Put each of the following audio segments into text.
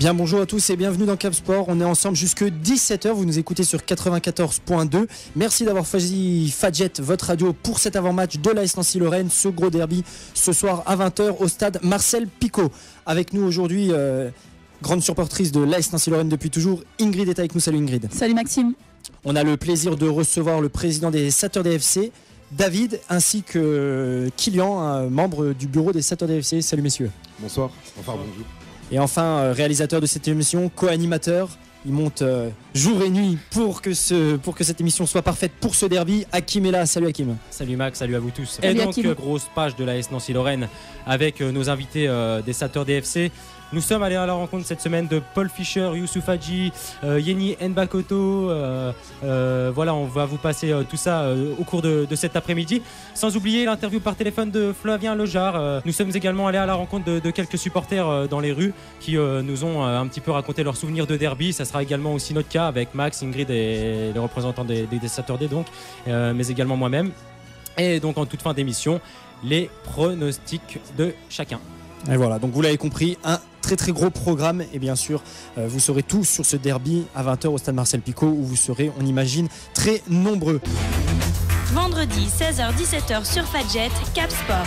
Bien, bonjour à tous et bienvenue dans Cap Sport. On est ensemble jusque 17h. Vous nous écoutez sur 94.2. Merci d'avoir choisi Fadjet, votre radio, pour cet avant-match de l'AS Nancy-Lorraine. Ce gros derby ce soir à 20h au stade Marcel Picot. Avec nous aujourd'hui, grande supportrice de l'AS Nancy-Lorraine depuis toujours, Ingrid est avec nous. Salut Ingrid. Salut Maxime. On a le plaisir de recevoir le président des Saturday FC, David, ainsi que Kylian, un membre du bureau des Saturday FC. Salut messieurs. Bonsoir. Enfin bonjour. Et enfin, réalisateur de cette émission, co-animateur, il monte jour et nuit pour que cette émission soit parfaite pour ce derby. Hakim est là, salut Hakim. Salut Max, salut à vous tous. Salut et donc, Hakim. grosse page de l'AS Nancy-Lorraine avec nos invités des Saturday FC. Nous sommes allés à la rencontre cette semaine de Paul Fischer, Youssouf Hadji, Yeni Nbakoto. Voilà, on va vous passer tout ça au cours de cet après-midi. Sans oublier l'interview par téléphone de Flavien Lejar. Nous sommes également allés à la rencontre de quelques supporters dans les rues qui nous ont un petit peu raconté leurs souvenirs de derby. Ça sera également aussi notre cas avec Max, Ingrid et les représentants des Saturday donc, mais également moi-même. Et donc en toute fin d'émission, les pronostics de chacun. Et voilà, donc vous l'avez compris, un très très gros programme et bien sûr vous saurez tout sur ce derby à 20h au stade Marcel Picot où vous serez, on imagine, très nombreux. Vendredi 16h-17h sur Fadjet, Cap Sport.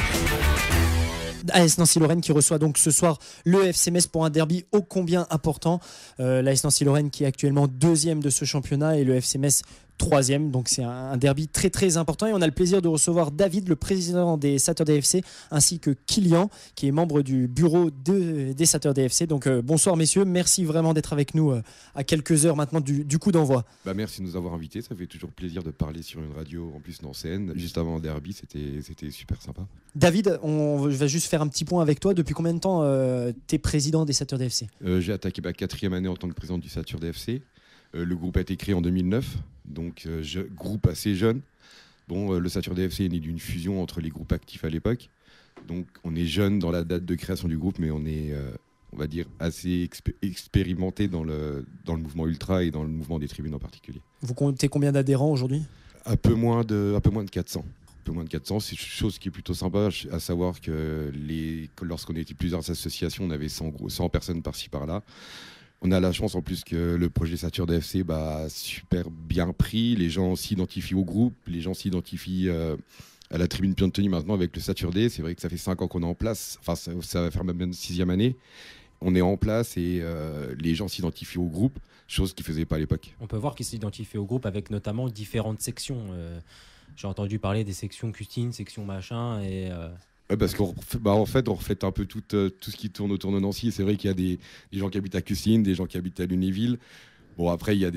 AS Nancy-Lorraine qui reçoit donc ce soir le FC Metz pour un derby ô combien important. L'AS Nancy-Lorraine qui est actuellement deuxième de ce championnat et le FC Metz troisième, donc c'est un derby très très important et on a le plaisir de recevoir David, le président des Saturday FC, ainsi que Kylian qui est membre du bureau des Saturday FC. Donc bonsoir messieurs, merci vraiment d'être avec nous à quelques heures maintenant du coup d'envoi. Merci de nous avoir invités, ça fait toujours plaisir de parler sur une radio en plus nancéenne. Juste avant le derby, c'était super sympa. David, on va juste faire un petit point avec toi. Depuis combien de temps tu es président des Saturday FC ? J'ai attaqué ma 4e année en tant que président du Saturday FC. Le groupe a été créé en 2009, donc groupe assez jeune. Le Saturday FC est né d'une fusion entre les groupes actifs à l'époque. Donc on est jeune dans la date de création du groupe, mais on est, on va dire, assez expérimenté dans le mouvement ultra et dans le mouvement des tribunes en particulier. Vous comptez combien d'adhérents aujourd'hui ? Un peu moins de 400. Peu moins de 400, c'est une chose qui est plutôt sympa, à savoir que lorsqu'on était plusieurs associations, on avait 100 personnes par-ci par-là. On a la chance en plus que le projet Saturday FC a super bien pris, les gens s'identifient au groupe, les gens s'identifient à la tribune Piantoni maintenant avec le Saturday. C'est vrai que ça fait 5 ans qu'on est en place, enfin ça va faire même une 6e année. On est en place et les gens s'identifient au groupe, chose qu'ils ne faisaient pas à l'époque. On peut voir qu'ils s'identifient au groupe avec notamment différentes sections. J'ai entendu parler des sections Custine, sections machin et... Parce qu'en fait, on reflète un peu tout ce qui tourne autour de Nancy. C'est vrai qu'il y a des gens qui habitent à Custine, des gens qui habitent à Lunéville. Bon, après, il y a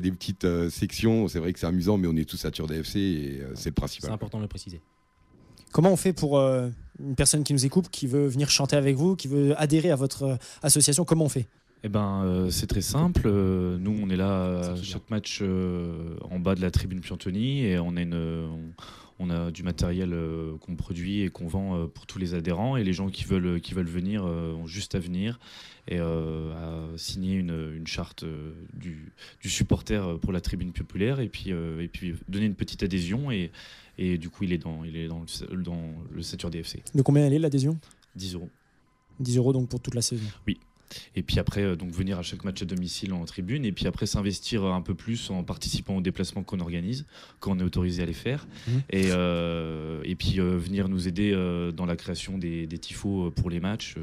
des petites sections. C'est vrai que c'est amusant, mais on est tous Saturday FC et c'est le principal. C'est important de le préciser. Comment on fait pour une personne qui nous écoute, qui veut venir chanter avec vous, qui veut adhérer à votre association ? Comment on fait ? C'est très simple. Nous, on est là à chaque match en bas de la tribune Piantoni et on a du matériel qu'on produit et qu'on vend pour tous les adhérents. Et les gens qui veulent venir ont juste à venir et à signer une charte du supporter pour la tribune populaire et puis donner une petite adhésion. Et du coup, il est dans le Saturday FC. De combien elle est l'adhésion ? 10 €. 10 € donc pour toute la saison. Oui. Et puis après, donc venir à chaque match à domicile en tribune, et puis après s'investir un peu plus en participant aux déplacements qu'on organise, quand on est autorisé à les faire, et puis venir nous aider dans la création des tifos pour les matchs.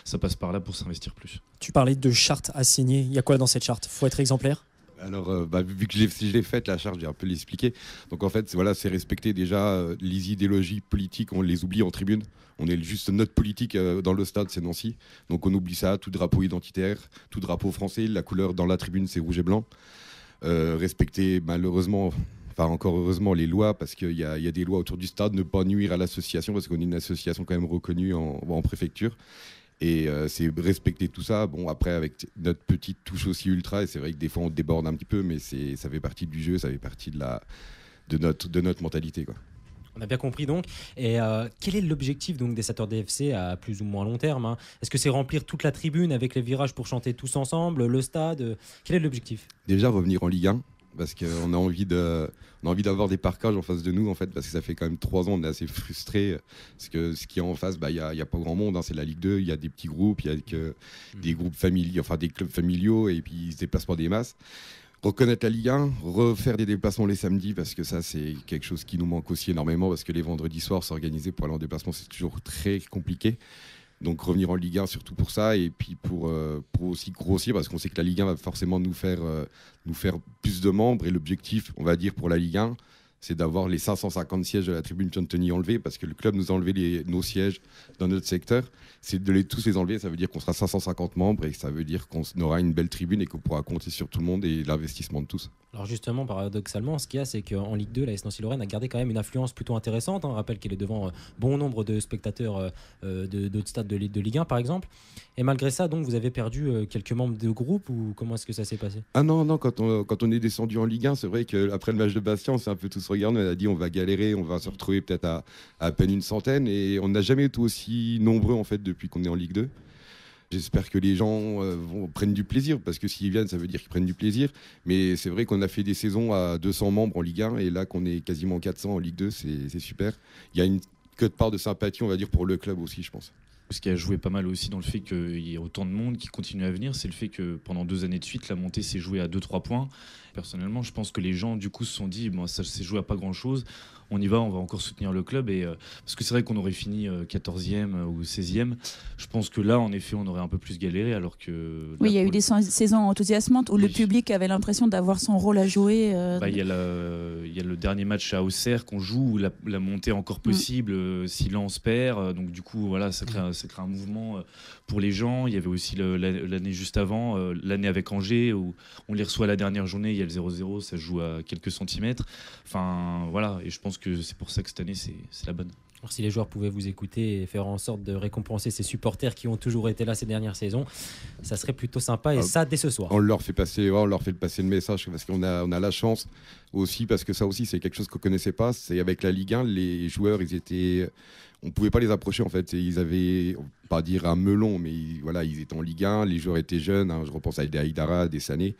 Ça passe par là pour s'investir plus. Tu parlais de charte à signer. Il y a quoi dans cette charte ? Faut être exemplaire ? Alors, vu que je l'ai faite, la charte, j'ai un peu l'expliqué. Donc en fait, c'est respecter déjà les idéologies politiques, on les oublie en tribune. On est juste notre politique dans le stade, c'est Nancy. Donc on oublie ça, tout drapeau identitaire, tout drapeau français, la couleur dans la tribune, c'est rouge et blanc. Respecter malheureusement, enfin encore heureusement, les lois, parce qu'il y a des lois autour du stade, ne pas nuire à l'association, parce qu'on est une association quand même reconnue en préfecture. Et c'est respecter tout ça. Bon, après, avec notre petite touche aussi ultra, et c'est vrai que des fois on déborde un petit peu, mais ça fait partie du jeu, ça fait partie de notre mentalité, quoi. On a bien compris donc. Et quel est l'objectif donc des Saturday FC à plus ou moins long terme ? Est-ce que c'est remplir toute la tribune avec les virages pour chanter tous ensemble, le stade ? Quel est l'objectif ? Déjà revenir en Ligue 1. parce qu'on a envie d'avoir des parkages en face de nous, en fait, parce que ça fait quand même 3 ans, on est assez frustrés, parce que ce qui est en face, il y a pas grand monde, hein, c'est la Ligue 2, il y a des petits groupes, il y a que des groupes familiaux, enfin des clubs familiaux, et puis ils se déplacent pas des masses. Reconnaître la Ligue 1, refaire des déplacements les samedis, parce que ça c'est quelque chose qui nous manque aussi énormément, parce que les vendredis soirs s'organiser pour aller en déplacement c'est toujours très compliqué. Donc revenir en Ligue 1 surtout pour ça, et puis pour aussi grossir, parce qu'on sait que la Ligue 1 va forcément nous faire plus de membres, et l'objectif, on va dire, pour la Ligue 1, c'est d'avoir les 550 sièges de la tribune Piantoni enlevés, parce que le club nous a enlevé nos sièges dans notre secteur. C'est de tous les enlever, ça veut dire qu'on sera 550 membres, et ça veut dire qu'on aura une belle tribune et qu'on pourra compter sur tout le monde et l'investissement de tous. Alors justement, paradoxalement, ce qu'il y a, c'est qu'en Ligue 2, la AS Nancy-Lorraine a gardé quand même une influence plutôt intéressante. On rappelle qu'elle est devant bon nombre de spectateurs d'autres stades de Ligue 1, par exemple. Et malgré ça, donc, vous avez perdu quelques membres de groupe, ou comment est-ce que ça s'est passé ? Ah non, quand on est descendu en Ligue 1, c'est vrai qu'après le match de Bastia, on s'est un peu tous regardés, on a dit on va galérer, on va se retrouver peut-être à peine une centaine, et on n'a jamais été aussi nombreux en fait depuis qu'on est en Ligue 2. J'espère que les gens prennent du plaisir, parce que s'ils viennent, ça veut dire qu'ils prennent du plaisir. Mais c'est vrai qu'on a fait des saisons à 200 membres en Ligue 1, et là qu'on est quasiment 400 en Ligue 2, c'est super. Il y a une quote-part de sympathie, on va dire, pour le club aussi, je pense. Ce qui a joué pas mal aussi dans le fait qu'il y ait autant de monde qui continue à venir, c'est le fait que pendant 2 années de suite, la montée s'est jouée à 2-3 points. Personnellement, je pense que les gens du coup se sont dit ça s'est joué à pas grand-chose. On y va, on va encore soutenir le club. Parce que c'est vrai qu'on aurait fini 14e ou 16e. Je pense que là, en effet, on aurait un peu plus galéré. Alors que oui, il y a eu des saisons enthousiasmantes où le public avait l'impression d'avoir son rôle à jouer. Il y a le dernier match à Auxerre qu'on joue, où la montée est encore possible, si l'on se perd. Donc du coup, voilà, ça crée un mouvement pour les gens. Il y avait aussi l'année juste avant, l'année avec Angers, où on les reçoit à la dernière journée, il y a le 0-0, ça joue à quelques centimètres. Enfin, voilà, et je pense que c'est pour ça que cette année, c'est la bonne. Alors, si les joueurs pouvaient vous écouter et faire en sorte de récompenser ces supporters qui ont toujours été là ces dernières saisons, ça serait plutôt sympa, et ça dès ce soir. On leur fait passer le message, parce qu'on a la chance aussi, parce que ça aussi c'est quelque chose qu'on connaissait pas. C'est avec la Ligue 1, les joueurs on pouvait pas les approcher en fait. Ils avaient, pas dire un melon, mais ils étaient en Ligue 1, les joueurs étaient jeunes. Je repense à des Aïdara, des Sané,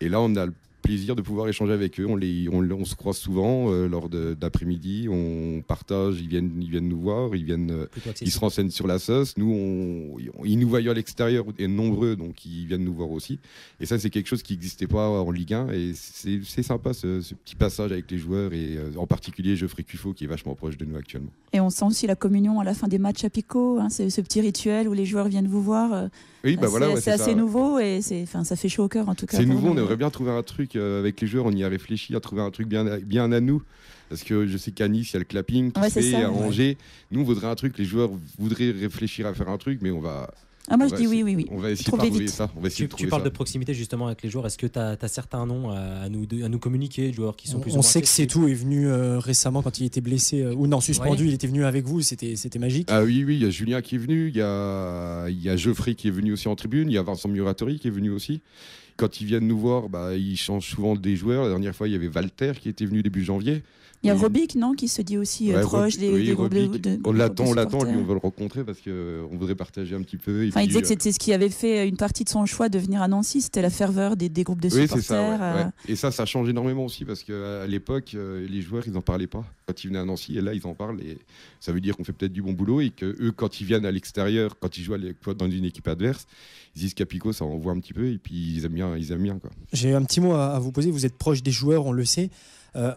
et là on a le plaisir de pouvoir échanger avec eux. On se croise souvent lors d'après-midi, on partage, ils viennent nous voir, ils se renseignent sur la sauce. Nous, ils nous voient à l'extérieur et nombreux, donc ils viennent nous voir aussi. Et ça, c'est quelque chose qui n'existait pas en Ligue 1, et c'est sympa ce petit passage avec les joueurs, et en particulier Geoffrey Cuffot qui est vachement proche de nous actuellement. Et on sent aussi la communion à la fin des matchs à Pico, ce petit rituel où les joueurs viennent vous voir. Oui, c'est assez nouveau, et ça fait chaud au cœur en tout cas. C'est nouveau, on aimerait bien trouver un truc avec les joueurs, on y a réfléchi à trouver un truc bien à nous, parce que je sais qu'à Nice il y a le clapping qui se fait, à Angers, nous on voudrait un truc, les joueurs voudraient réfléchir à faire un truc, mais on va... je dis oui. On va essayer de trouver ça. Tu parles de proximité justement avec les joueurs. Est-ce que tu as certains noms à nous communiquer, de joueurs qui sont plus... On sait que Setou est venu récemment quand il était blessé, ou non, suspendu, il était venu avec vous, c'était magique. Ah oui, il y a Julien qui est venu, il y a Geoffrey qui est venu aussi en tribune, il y a Vincent Muratori qui est venu aussi. Quand ils viennent nous voir, ils changent souvent des joueurs. La dernière fois, il y avait Walter qui était venu début janvier. Il y a Robic, non, qui se dit aussi proche des groupes de on l'attend, lui, on veut le rencontrer parce qu'on voudrait partager un petit peu. Il disait que c'était ce qui avait fait une partie de son choix de venir à Nancy, c'était la ferveur des groupes de supporters. Oui, c'est ça. Et ça change énormément aussi, parce qu'à l'époque, les joueurs, ils n'en parlaient pas. Quand ils venaient à Nancy, et là, ils en parlent. Et ça veut dire qu'on fait peut-être du bon boulot, et qu'eux, quand ils viennent à l'extérieur, quand ils jouent dans une équipe adverse, ils disent qu'à Pico, ça envoie un petit peu, et puis ils aiment bien. Quoi. J'ai un petit mot à vous poser. Vous êtes proche des joueurs, on le sait.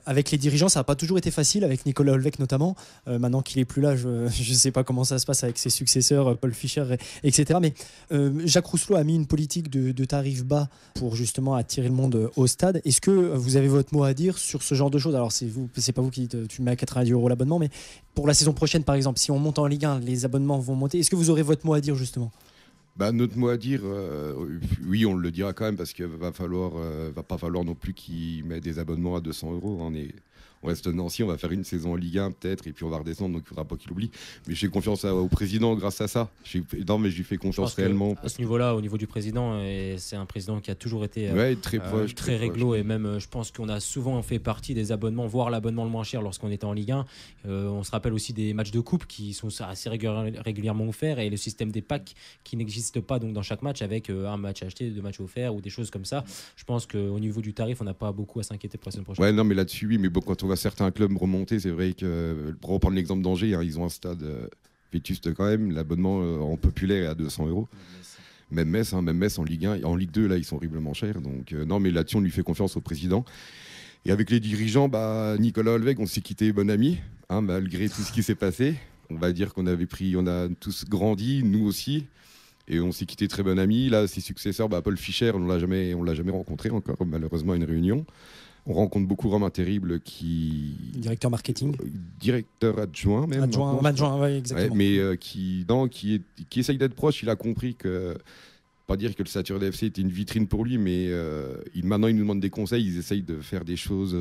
Avec les dirigeants, ça n'a pas toujours été facile, avec Nicolas Olvec notamment. Maintenant qu'il n'est plus là, je ne sais pas comment ça se passe avec ses successeurs, Paul Fischer, etc. Mais Jacques Rousselot a mis une politique de tarifs bas pour justement attirer le monde au stade. Est-ce que vous avez votre mot à dire sur ce genre de choses ? Alors, c'est pas vous qui tu mets à 90 € l'abonnement, mais pour la saison prochaine, par exemple, si on monte en Ligue 1, les abonnements vont monter. Est-ce que vous aurez votre mot à dire justement ? Notre mot à dire, oui, on le dira quand même, parce qu'il va pas falloir non plus qu'ils mettent des abonnements à 200 €. on reste Nancy, on va faire une saison en Ligue 1 peut-être, et puis on va redescendre, donc il ne faudra pas qu'il oublie. Mais j'ai confiance au président grâce à ça. Non, mais je lui fais confiance réellement. À ce niveau-là, au niveau du président, et c'est un président qui a toujours été très proche, très réglo, et même je pense qu'on a souvent fait partie des abonnements, voire l'abonnement le moins cher lorsqu'on était en Ligue 1. On se rappelle aussi des matchs de coupe qui sont assez régulièrement offerts, et le système des packs qui n'existe pas donc dans chaque match, avec un match acheté, 2 matchs offerts ou des choses comme ça. Je pense qu'au niveau du tarif, on n'a pas beaucoup à s'inquiéter pour la semaine prochaine. Ouais, non, mais là-dessus, oui, mais bon, quand on voit certains clubs remonter, c'est vrai que, pour reprendre l'exemple d'Angers, ils ont un stade vétuste quand même, l'abonnement en populaire est à 200 €. Même Metz en Ligue 1, en Ligue 2, là, ils sont horriblement chers. Donc, non, mais là-dessus, on lui fait confiance au président. Et avec les dirigeants, Nicolas Olveg, on s'est quitté bon ami, malgré tout ce qui s'est passé. On va dire on a tous grandi, nous aussi. Et on s'est quitté très bon ami. Là, ses successeurs, Paul Fischer, on l'a jamais rencontré encore, malheureusement, à une réunion. On rencontre beaucoup Romain Terrible Directeur marketing. Directeur adjoint même. Adjoint, oui, exactement. Ouais, mais qui essaye d'être proche. Il a compris que, pas dire que le Saturday FC était une vitrine pour lui, mais maintenant il nous demande des conseils. Ils essayent de faire des choses,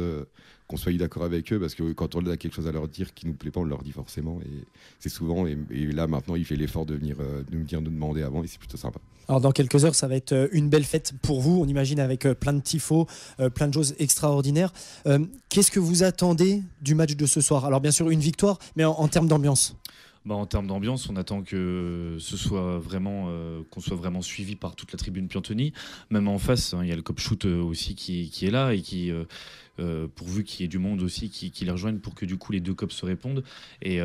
qu'on soit d'accord avec eux, parce que quand on a quelque chose à leur dire qui nous plaît pas, on leur dit forcément. Et c'est souvent. Et là maintenant, il fait l'effort de venir nous demander avant, et c'est plutôt sympa. Alors dans quelques heures, ça va être une belle fête pour vous, on imagine, avec plein de tifos, plein de choses extraordinaires. Qu'est-ce que vous attendez du match de ce soir? Alors bien sûr une victoire, mais en termes d'ambiance. En termes d'ambiance, on attend que ce soit vraiment, qu'on soit vraiment suivi par toute la tribune Piantoni. Même en face, il y a le Cop Shoot aussi qui est là, et qui, pourvu qu'il y ait du monde aussi qui les rejoigne, pour que du coup les deux cops se répondent, et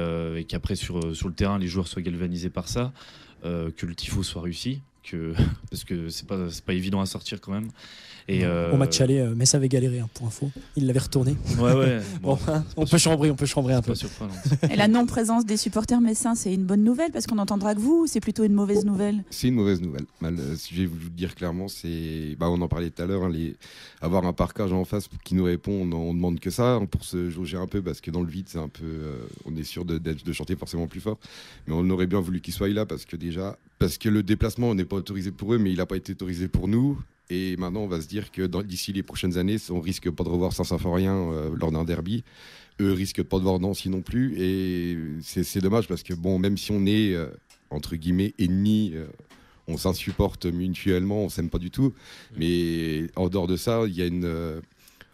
qu'après sur le terrain les joueurs soient galvanisés par ça, que le tifo soit réussi. Parce que c'est pas évident à sortir quand même. Et au match aller, Metz avait galéré, pour info. Il l'avait retourné. Ouais. On peut chambrer un peu. Et la non-présence des supporters messins, c'est une bonne nouvelle parce qu'on n'entendra que vous, ou c'est plutôt une mauvaise nouvelle? C'est une mauvaise nouvelle. Si je vais vous dire clairement, on en parlait tout à l'heure, avoir un parquage en face qui nous répond, on demande que ça, pour se jauger un peu, parce que dans le vide, c'est un peu, on est sûr de chanter forcément plus fort. Mais on aurait bien voulu qu'il soit là, parce que le déplacement n'est pas autorisé pour eux, mais il n'a pas été autorisé pour nous. Et maintenant, on va se dire que d'ici les prochaines années, on risque pas de revoir Saint-Symphorien lors d'un derby. Eux risquent pas de voir Nancy non plus. Et c'est dommage, parce que même si on est, entre guillemets, ennemis, on s'insupporte mutuellement, on s'aime pas du tout. Mais en dehors de ça,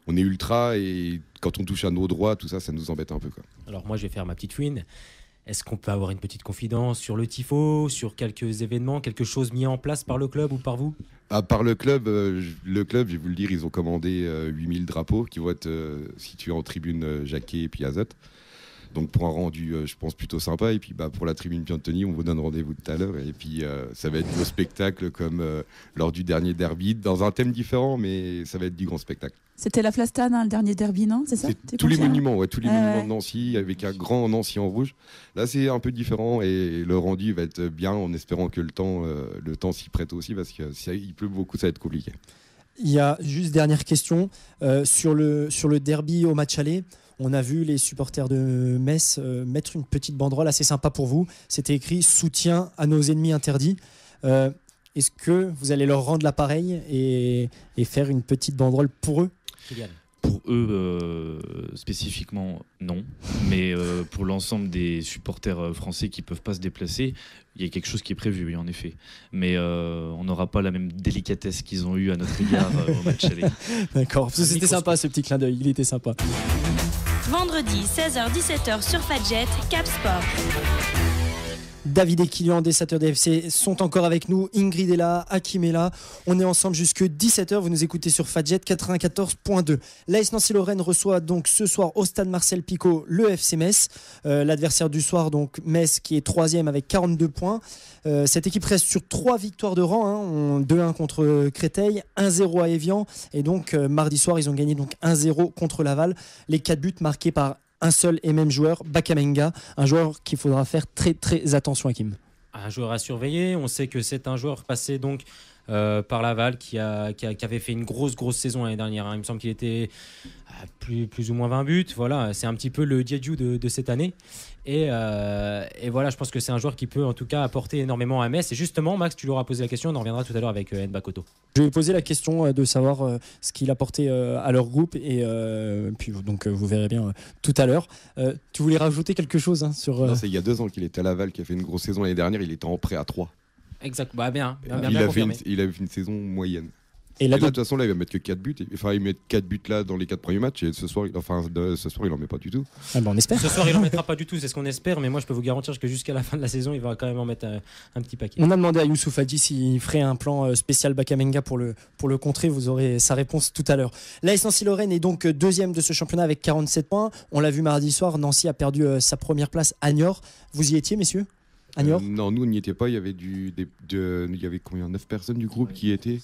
on est ultra, et quand on touche à nos droits, tout ça, ça nous embête un peu, quoi. Alors moi, je vais faire ma petite fouine. Est-ce qu'on peut avoir une petite confidence sur le tifo, sur quelques événements, quelque chose mis en place par le club ou par vous? Par le club, je vais vous le dire, ils ont commandé 8000 drapeaux qui vont être situés en tribune Jacquet et puis Azote. Donc pour un rendu, je pense, plutôt sympa. Et puis pour la tribune Piantoni, on vous donne rendez-vous tout à l'heure. Et puis ça va être du spectacle comme lors du dernier derby, dans un thème différent, mais ça va être du grand spectacle. C'était la Flastane, le dernier derby, non? C'est ça? Tous les monuments, monuments de Nancy, avec un grand Nancy en rouge. Là, c'est un peu différent, et le rendu va être bien, en espérant que le temps s'y prête aussi, parce que il pleut beaucoup, ça va être compliqué. Il y a juste dernière question sur le derby au match aller. On a vu les supporters de Metz mettre une petite banderole assez sympa pour vous. C'était écrit « Soutien à nos ennemis interdits ». Est-ce que vous allez leur rendre l'appareil et faire une petite banderole pour eux? Pour eux, spécifiquement, non. Mais pour l'ensemble des supporters français qui ne peuvent pas se déplacer, il y a quelque chose qui est prévu, oui, en effet. Mais on n'aura pas la même délicatesse qu'ils ont eue à notre égard au match aller. D'accord, c'était sympa ce petit clin d'œil, il était sympa. Vendredi 16h-17h sur Fadjet, Cap Sport. David et Kylian des Saturday FC sont encore avec nous. Ingrid est là, Hakim est là. On est ensemble jusque 17h. Vous nous écoutez sur Fadjet 94.2. L'AS Nancy-Lorraine reçoit donc ce soir au stade Marcel Picot le FC Metz. L'adversaire du soir, donc Metz, qui est 3e avec 42 points. Cette équipe reste sur 3 victoires de rang. 2-1 contre Créteil, 1-0 à Évian. Et donc mardi soir, ils ont gagné donc 1-0 contre Laval. Les 4 buts marqués par un seul et même joueur, Bakamenga, un joueur qu'il faudra faire très très attention, Hakim. Un joueur à surveiller. On sait que c'est un joueur passé donc par Laval qui avait fait une grosse saison l'année dernière. Il me semble qu'il était à plus ou moins 20 buts. Voilà, c'est un petit peu le Diédhiou de cette année. Et voilà, je pense que c'est un joueur qui peut en tout cas apporter énormément à Metz. Et justement, Max, tu leur as posé la question, on en reviendra tout à l'heure avec Nbakoto. Je vais poser la question de savoir ce qu'il apportait à leur groupe et puis donc vous verrez bien tout à l'heure. Tu voulais rajouter quelque chose sur Non, c'est il y a 2 ans qu'il était à Laval, qui a fait une grosse saison l'année dernière. Il était en prêt à 3. Exact, bien il a fait une saison moyenne. Et là, de toute façon, là, il va mettre que 4 buts. Enfin, il met 4 buts là dans les 4 premiers matchs. Et ce soir, il en met pas du tout. on espère. Ce soir, il en mettra pas du tout, c'est ce qu'on espère. Mais moi, je peux vous garantir que jusqu'à la fin de la saison, il va quand même en mettre un petit paquet. On a demandé à Youssouf Hadji s'il ferait un plan spécial Bakamenga pour le contrer. Vous aurez sa réponse tout à l'heure. L'AS Nancy-Lorraine est donc deuxième de ce championnat avec 47 points. On l'a vu mardi soir, Nancy a perdu sa première place à Niort. Vous y étiez, messieurs, à Niort? Non, nous, on n'y était pas. Il y avait il y avait combien 9 personnes du groupe qui étaient.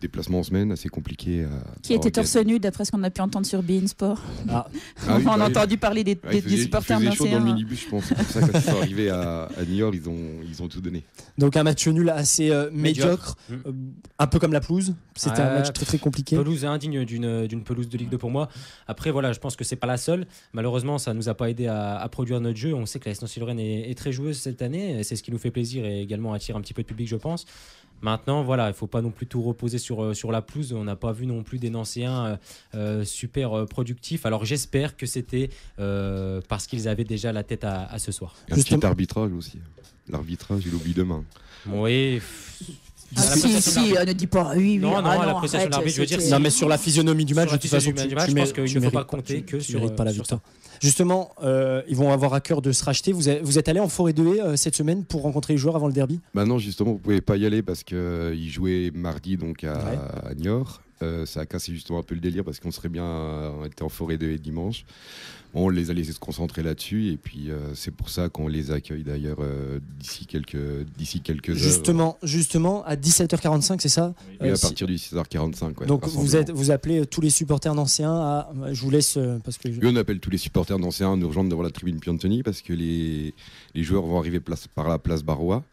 Déplacement en semaine assez compliqué qui était torse nu d'après ce qu'on a pu entendre sur beIN Sport. Oui, on a entendu parler des supporters nancéens. Il faisait chaud dans le nancéens. minibus, je pense. C'est pour ça que quand ils sont arrivés à Niort, ils ont tout donné. Donc un match nul assez médiocre, un peu comme la pelouse. C'était un match très très compliqué. Pelouse indigne d'une pelouse de Ligue 2 pour moi. Après voilà, je pense que c'est pas la seule. Malheureusement, ça nous a pas aidé à produire notre jeu. On sait que la Nancy-Lorraine est très joueuse cette année. C'est ce qui nous fait plaisir et également attire un petit peu de public, je pense. Maintenant, voilà, il ne faut pas non plus tout reposer sur la pelouse. On n'a pas vu non plus des Nancéens super productifs. Alors j'espère que c'était parce qu'ils avaient déjà la tête à ce soir. Et un petit arbitrage aussi. L'arbitrage, il oublie demain. Oui. Ne dis pas oui. Non, l'appréciation de l'arbitre, je veux dire. Non, mais sur la physionomie du match, de toute façon, je pense qu'il ne faut pas compter que sur pas la victoire. Justement, ils vont avoir à cœur de se racheter. Vous êtes allé en Forêt de Haye cette semaine pour rencontrer les joueurs avant le derby? Bah non, justement, vous pouvez pas y aller parce qu'ils jouaient mardi donc à Niort. Ça a cassé justement un peu le délire parce qu'on serait bien été en Forêt de Haye dimanche. On les a laissés se concentrer là-dessus et puis c'est pour ça qu'on les accueille d'ailleurs d'ici quelques heures. Justement, à 17h45, c'est ça? Oui, à partir du 16h45. Ouais, donc vous appelez tous les supporters nancéens à... Je vous laisse parce que... Oui, on appelle tous les supporters nancéens à nous rejoindre devant la tribune Piantoni parce que les joueurs vont arriver par la place Barrois.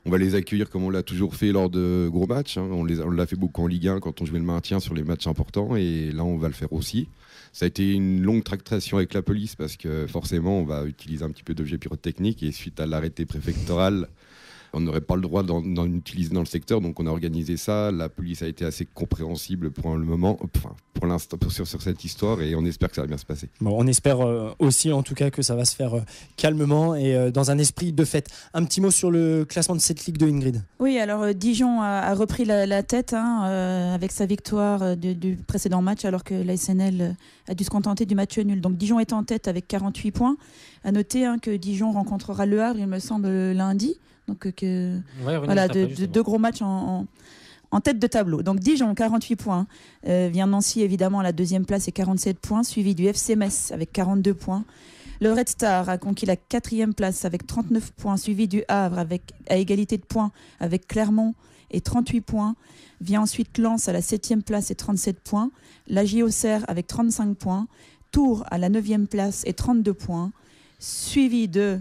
On va les accueillir comme on l'a toujours fait lors de gros matchs. On l'a fait beaucoup en Ligue 1 quand on jouait le maintien sur les matchs importants et là on va le faire aussi. Ça a été une longue tractation avec la police parce que forcément on va utiliser un petit peu d'objets pyrotechniques et suite à l'arrêté préfectoral, on n'aurait pas le droit d'en utiliser dans le secteur, donc on a organisé ça. La police a été assez compréhensible pour le moment, pour l'instant sur cette histoire et on espère que ça va bien se passer. Bon, on espère aussi en tout cas que ça va se faire calmement et dans un esprit de fête. Un petit mot sur le classement de cette Ligue de Ingrid. Oui, alors Dijon a repris la tête avec sa victoire du précédent match alors que la SNL a dû se contenter du match nul. Donc Dijon est en tête avec 48 points. À noter que Dijon rencontrera Le Havre, il me semble, lundi. Donc voilà, deux gros matchs en tête de tableau. Donc Dijon 48 points, vient Nancy évidemment à la deuxième place et 47 points, suivi du FC Metz avec 42 points. Le Red Star a conquis la quatrième place avec 39 points, suivi du Havre à égalité de points avec Clermont et 38 points. Vient ensuite Lens à la 7e place et 37 points. La Auxerre avec 35 points. Tours à la 9e place et 32 points. Suivi de...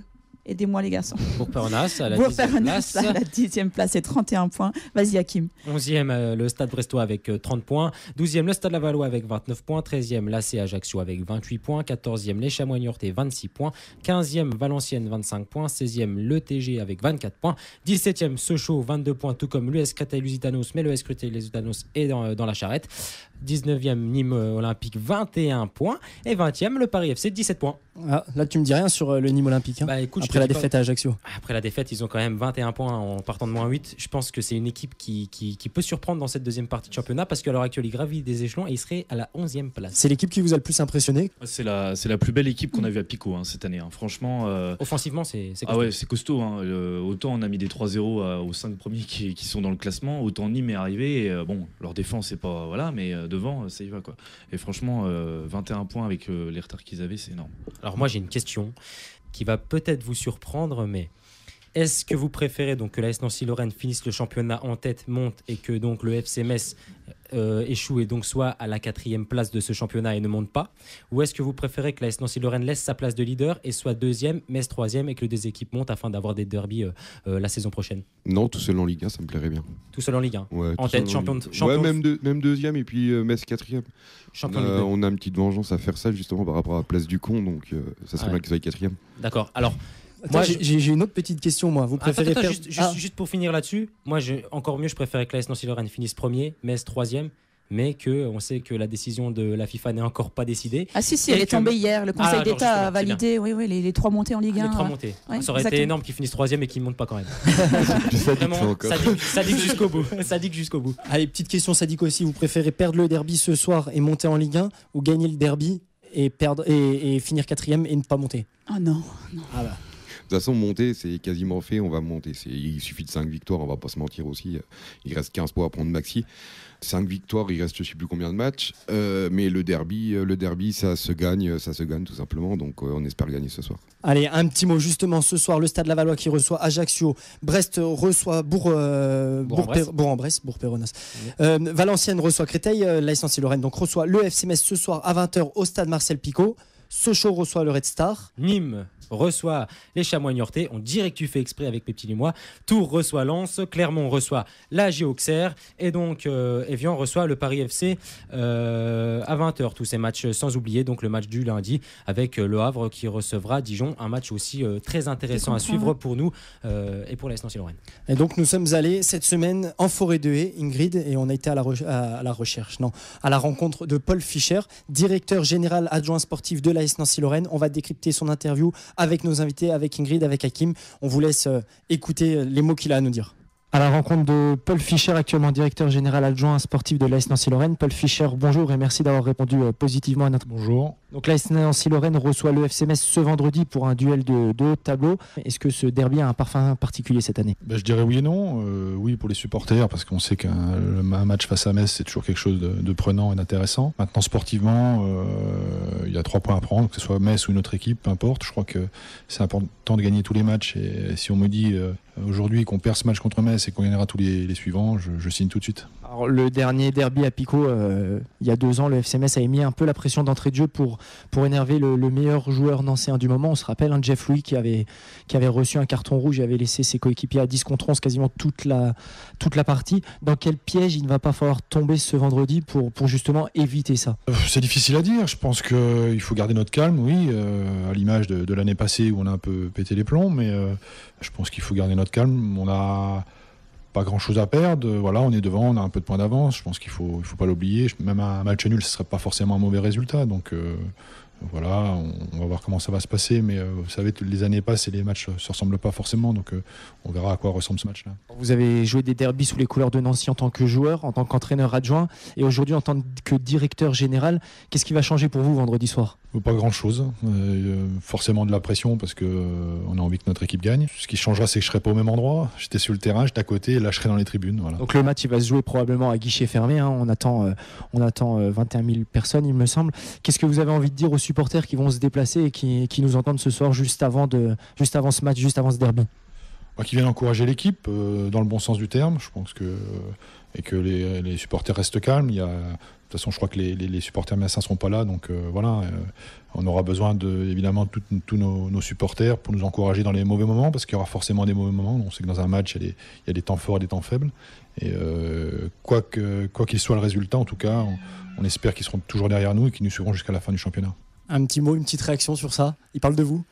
Aidez-moi les garçons. Bourg-Pernas à la 10e place et 31 points. Vas-y Hakim. 11e le Stade Brestois avec 30 points. 12e le Stade Lavallois avec 29 points. 13e l'AC Ajaccio avec 28 points. 14e les Chamois Niortais 26 points. 15e Valenciennes 25 points. 16e le TG avec 24 points. 17e Sochaux 22 points, tout comme l'US Créteil-Lusitanos, mais l'US Créteil-Lusitanos est dans la charrette. 19e Nîmes Olympique 21 points. Et 20e le Paris FC 17 points. Ah, là tu me dis rien sur le Nîmes Olympique. Écoute, après la défaite à Ajaccio. Après la défaite, ils ont quand même 21 points en partant de moins 8. Je pense que c'est une équipe qui peut surprendre dans cette deuxième partie de championnat parce qu'à l'heure actuelle, ils gravit des échelons et ils seraient à la 11e place. C'est l'équipe qui vous a le plus impressionné? C'est la plus belle équipe qu'on a vue à Pico cette année. Franchement. Offensivement, c'est costaud. Ah ouais, c'est costaud. Autant on a mis des 3-0 aux 5 premiers qui sont dans le classement, autant Nîmes est arrivé. Et, leur défense, c'est pas. Voilà, mais devant, ça y va quoi. Et franchement, 21 points avec les retards qu'ils avaient, c'est énorme. Alors moi, j'ai une question qui va peut-être vous surprendre, mais Est-ce que vous préférez donc que l'AS Nancy-Lorraine finisse le championnat en tête, monte et que donc le FC Metz échoue et donc soit à la 4e place de ce championnat et ne monte pas? Ou est-ce que vous préférez que l'AS Nancy-Lorraine laisse sa place de leader et soit 2e, Metz 3e et que les deux équipes montent afin d'avoir des derbies la saison prochaine? Non, tout seul en Ligue 1, ça me plairait bien. Tout seul en Ligue 1, Ouais, en tête, champion. Ouais, même deuxième et puis Metz 4e. On a une petite vengeance à faire ça justement par rapport à la place du con, donc ça serait bien qu'ils soient 4e. D'accord, alors... Moi, j'ai une autre petite question, moi. Vous préférez juste pour finir là-dessus, moi, encore mieux, je préférais que l'AS Nancy-Lorraine finisse premier, Metz 3e, mais on sait que la décision de la FIFA n'est encore pas décidée. Ah si, elle est tombée hier. Le Conseil d'État a validé les 3 montées en Ligue 1. Les 3 montées. Ouais, ça aurait été énorme qu'ils finissent 3e et qu'ils ne montent pas quand même. Vraiment, ça dit que jusqu'au bout. Ça dit que jusqu'au bout. Allez, petite question sadique aussi. Vous préférez perdre le derby ce soir et monter en Ligue 1 ou gagner le derby et finir 4e et ne pas monter? Oh non. Ah bah. De toute façon, monter, c'est quasiment fait, on va monter. Il suffit de 5 victoires, on va pas se mentir aussi. Il reste 15 points à prendre maxi. 5 victoires, il reste je sais plus combien de matchs. Mais le derby, ça se gagne tout simplement. Donc on espère gagner ce soir. Allez, un petit mot justement ce soir, le Stade Lavallois qui reçoit Ajaccio, Brest reçoit Bourg-en-Bresse, Bourg-Péronas. Valenciennes reçoit Créteil, l'AS Nancy-Lorraine donc reçoit le FC Metz ce soir à 20h au Stade Marcel Picot. Sochaux reçoit le Red Star. Nîmes reçoit les Chamois Niortais. On dirait que tu fais exprès avec mes petits Limois. Tours reçoit Lens. Clermont reçoit l'AG Auxerre. Et donc Evian reçoit le Paris FC à 20h. Tous ces matchs sans oublier donc le match du lundi avec le Havre qui recevra Dijon. Un match aussi très intéressant à suivre pour nous et pour l'AS Nancy-Lorraine. Et donc nous sommes allés cette semaine en forêt de Haye, Ingrid, et on a été à la rencontre de Paul Fischer, directeur général adjoint sportif de l'AS Nancy-Lorraine. On va décrypter son interview avec nos invités, avec Ingrid, avec Hakim. On vous laisse écouter les mots qu'il a à nous dire. À la rencontre de Paul Fischer, actuellement directeur général adjoint sportif de l'AS Nancy-Lorraine. Paul Fischer, bonjour et merci d'avoir répondu positivement à notre... Bonjour. Donc l'AS Nancy-Lorraine reçoit le FC Metz ce vendredi pour un duel de haut de tableau. Est-ce que ce derby a un parfum particulier cette année? Je dirais oui et non. Oui pour les supporters, parce qu'on sait qu'un match face à Metz, c'est toujours quelque chose de prenant et d'intéressant. Maintenant, sportivement, il y a 3 points à prendre, que ce soit Metz ou une autre équipe, peu importe. Je crois que c'est important de gagner tous les matchs. Et si on me dit aujourd'hui qu'on perd ce match contre Metz et qu'on gagnera tous les suivants, je signe tout de suite. Alors, le dernier derby à Picot, il y a 2 ans, le FC Metz avait mis un peu la pression d'entrée de jeu pour énerver le meilleur joueur nancéen du moment. On se rappelle, Jeff Louis qui avait reçu un carton rouge et avait laissé ses coéquipiers à 10 contre 11 quasiment toute la partie. Dans quel piège il ne va pas falloir tomber ce vendredi pour justement éviter ça? C'est difficile à dire. Je pense qu'il faut garder notre calme, oui, à l'image de l'année passée où on a un peu pété les plombs, mais je pense qu'il faut garder notre calme. On a pas grand chose à perdre, voilà, on est devant, on a un peu de points d'avance, je pense qu'il faut pas l'oublier, même un match nul ce serait pas forcément un mauvais résultat, donc voilà, on va voir comment ça va se passer, mais vous savez, les années passent et les matchs se ressemblent pas forcément, donc on verra à quoi ressemble ce match-là. Vous avez joué des derbys sous les couleurs de Nancy en tant que joueur, en tant qu'entraîneur adjoint, et aujourd'hui en tant que directeur général, qu'est-ce qui va changer pour vous vendredi soir? Pas grand-chose, forcément de la pression parce qu'on a envie que notre équipe gagne. Ce qui changera, c'est que je serai pas au même endroit, j'étais sur le terrain, j'étais à côté, et là je serai dans les tribunes. Voilà. Donc le match il va se jouer probablement à guichet fermé, hein. On attend 21 000 personnes il me semble. Qu'est-ce que vous avez envie de dire aux supporters qui vont se déplacer et qui nous entendent ce soir juste avant ce match, juste avant ce derby? Qui viennent encourager l'équipe dans le bon sens du terme, je pense que les supporters restent calmes. De toute façon, je crois que les supporters messins ne seront pas là, donc voilà, on aura besoin évidemment de tous nos supporters pour nous encourager dans les mauvais moments, parce qu'il y aura forcément des mauvais moments. On sait que dans un match, il y a des temps forts et des temps faibles. Et quoi qu'il soit le résultat, en tout cas, on espère qu'ils seront toujours derrière nous et qu'ils nous suivront jusqu'à la fin du championnat. Un petit mot, une petite réaction sur ça? Il parle de vous?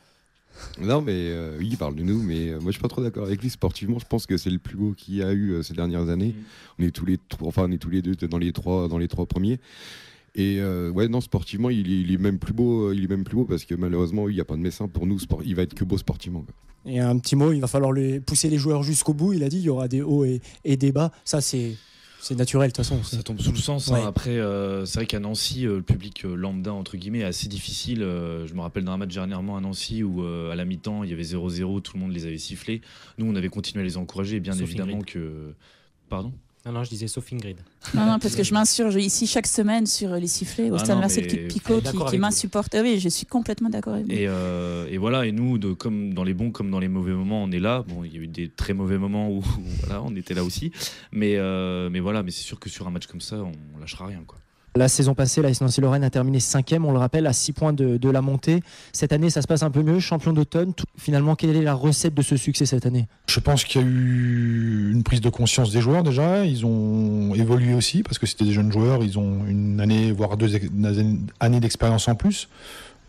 Non, mais oui, il parle de nous, mais moi je suis pas trop d'accord avec lui. Sportivement, je pense que c'est le plus beau qu'il y a eu ces dernières années. On est tous les deux dans les trois premiers. Et ouais, non, sportivement, il est même plus beau. Il est même plus beau parce que malheureusement, il n'y a pas de Messin pour nous. Il va être que beau sportivement, quoi. Et un petit mot, il va falloir pousser les joueurs jusqu'au bout. Il a dit, il y aura des hauts et des bas. Ça, c'est naturel de toute façon. Ça tombe sous le sens. Ouais. Hein. Après, c'est vrai qu'à Nancy, le public lambda, entre guillemets, est assez difficile. Je me rappelle d'un match dernièrement à Nancy où à la mi-temps, il y avait 0-0, tout le monde les avait sifflés. Nous, on avait continué à les encourager. Et bien Sauf évidemment Ingrid. que... Pardon ? Non, je disais sauf Ingrid. Non, parce que je m'insurge ici chaque semaine sur les sifflets au stade Marcel Picot qui m'insupporte. Oui, je suis complètement d'accord avec vous. Et voilà, et nous, comme dans les bons comme dans les mauvais moments, on est là. Bon, il y a eu des très mauvais moments où voilà, on était là aussi. Mais voilà, mais c'est sûr que sur un match comme ça, on lâchera rien, quoi. La saison passée, l'AS Nancy-Lorraine a terminé 5e, on le rappelle, à 6 points de la montée. Cette année, ça se passe un peu mieux, champion d'automne. Finalement, quelle est la recette de ce succès cette année ? Je pense qu'il y a eu une prise de conscience des joueurs déjà. Ils ont évolué aussi parce que c'était des jeunes joueurs. Ils ont une année, voire 2 années d'expérience en plus.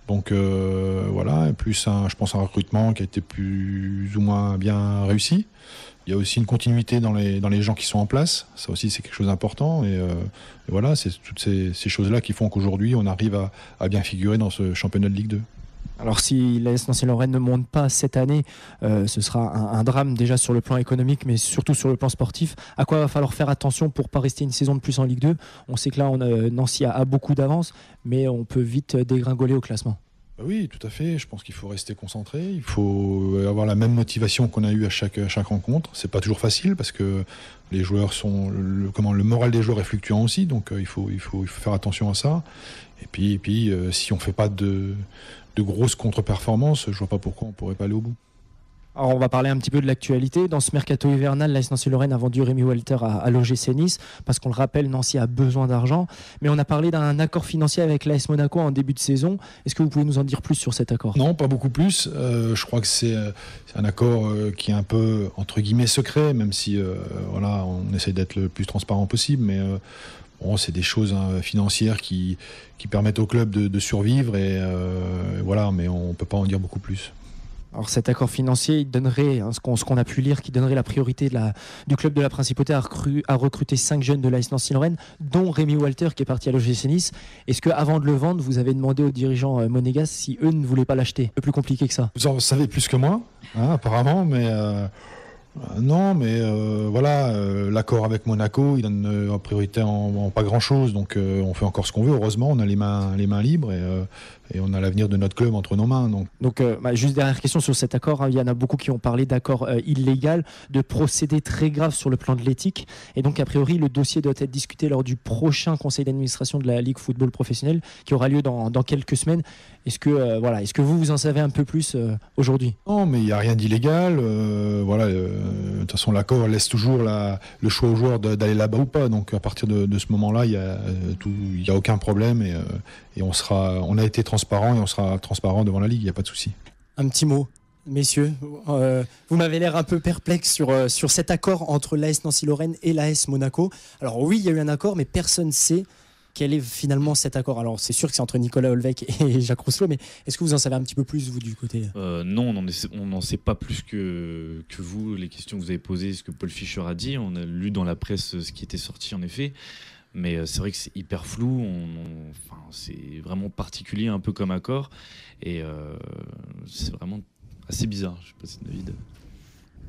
Donc voilà, et plus je pense un recrutement qui a été plus ou moins bien réussi. Il y a aussi une continuité dans les gens qui sont en place. Ça aussi, c'est quelque chose d'important. Et voilà, c'est toutes ces choses-là qui font qu'aujourd'hui, on arrive à bien figurer dans ce championnat de Ligue 2. Alors si l'AS Nancy-Lorraine ne monte pas cette année, ce sera un drame déjà sur le plan économique, mais surtout sur le plan sportif. À quoi va falloir faire attention pour ne pas rester une saison de plus en Ligue 2 ? On sait que là, Nancy a beaucoup d'avance, mais on peut vite dégringoler au classement. Oui, tout à fait. Je pense qu'il faut rester concentré. Il faut avoir la même motivation qu'on a eu à chaque rencontre. C'est pas toujours facile parce que les joueurs le moral des joueurs est fluctuant aussi. Donc il faut faire attention à ça. Et puis si on fait pas de grosses contre-performances, je vois pas pourquoi on pourrait pas aller au bout. Alors on va parler un petit peu de l'actualité. Dans ce mercato hivernal, l'AS Nancy-Lorraine a vendu Rémi Walter à l'OGC Nice parce qu'on le rappelle, Nancy a besoin d'argent. Mais on a parlé d'un accord financier avec l'AS Monaco en début de saison. Est-ce que vous pouvez nous en dire plus sur cet accord ? Non, pas beaucoup plus. Je crois que c'est un accord qui est un peu entre guillemets secret, même si voilà, on essaie d'être le plus transparent possible. Mais bon, c'est des choses financières qui permettent au club de survivre et voilà, mais on peut pas en dire beaucoup plus. Alors cet accord financier, il donnerait, ce qu'on a pu lire, qui donnerait la priorité du club de la Principauté à recruter 5 jeunes de l'AS Nancy-Lorraine, dont Rémi Walter qui est parti à l'OGC Nice. Est-ce qu'avant de le vendre, vous avez demandé aux dirigeants monégasques si eux ne voulaient pas l'acheter ? Un peu plus compliqué que ça. Vous en savez plus que moi, apparemment, mais non, mais voilà, l'accord avec Monaco, il donne en priorité en pas grand-chose, donc on fait encore ce qu'on veut. Heureusement, on a les mains libres et on a l'avenir de notre club entre nos mains. Donc juste dernière question sur cet accord, il y en a beaucoup qui ont parlé d'accord illégal, de procédés très graves sur le plan de l'éthique, et donc a priori le dossier doit être discuté lors du prochain conseil d'administration de la Ligue Football Professionnel qui aura lieu dans quelques semaines. Est-ce que vous en savez un peu plus aujourd'hui ? Non, mais il n'y a rien d'illégal. Voilà, de toute façon, l'accord laisse toujours le choix aux joueurs d'aller là-bas ou pas. Donc à partir de ce moment-là, il y a aucun problème et on a été transparent et on sera transparent devant la Ligue. Il n'y a pas de souci. Un petit mot, messieurs. Vous m'avez l'air un peu perplexe sur cet accord entre l'AS Nancy-Lorraine et l'AS Monaco. Alors oui, il y a eu un accord, mais personne ne sait quel est finalement cet accord. Alors c'est sûr que c'est entre Nicolas Olvec et Jacques Rousselot, mais est-ce que vous en savez un petit peu plus, vous, du côté Non, on n'en sait pas plus que vous, les questions que vous avez posées, ce que Paul Fischer a dit. On a lu dans la presse ce qui était sorti en effet. Mais c'est vrai que c'est hyper flou, c'est vraiment particulier un peu comme accord, et c'est vraiment assez bizarre. Je sais pas si David...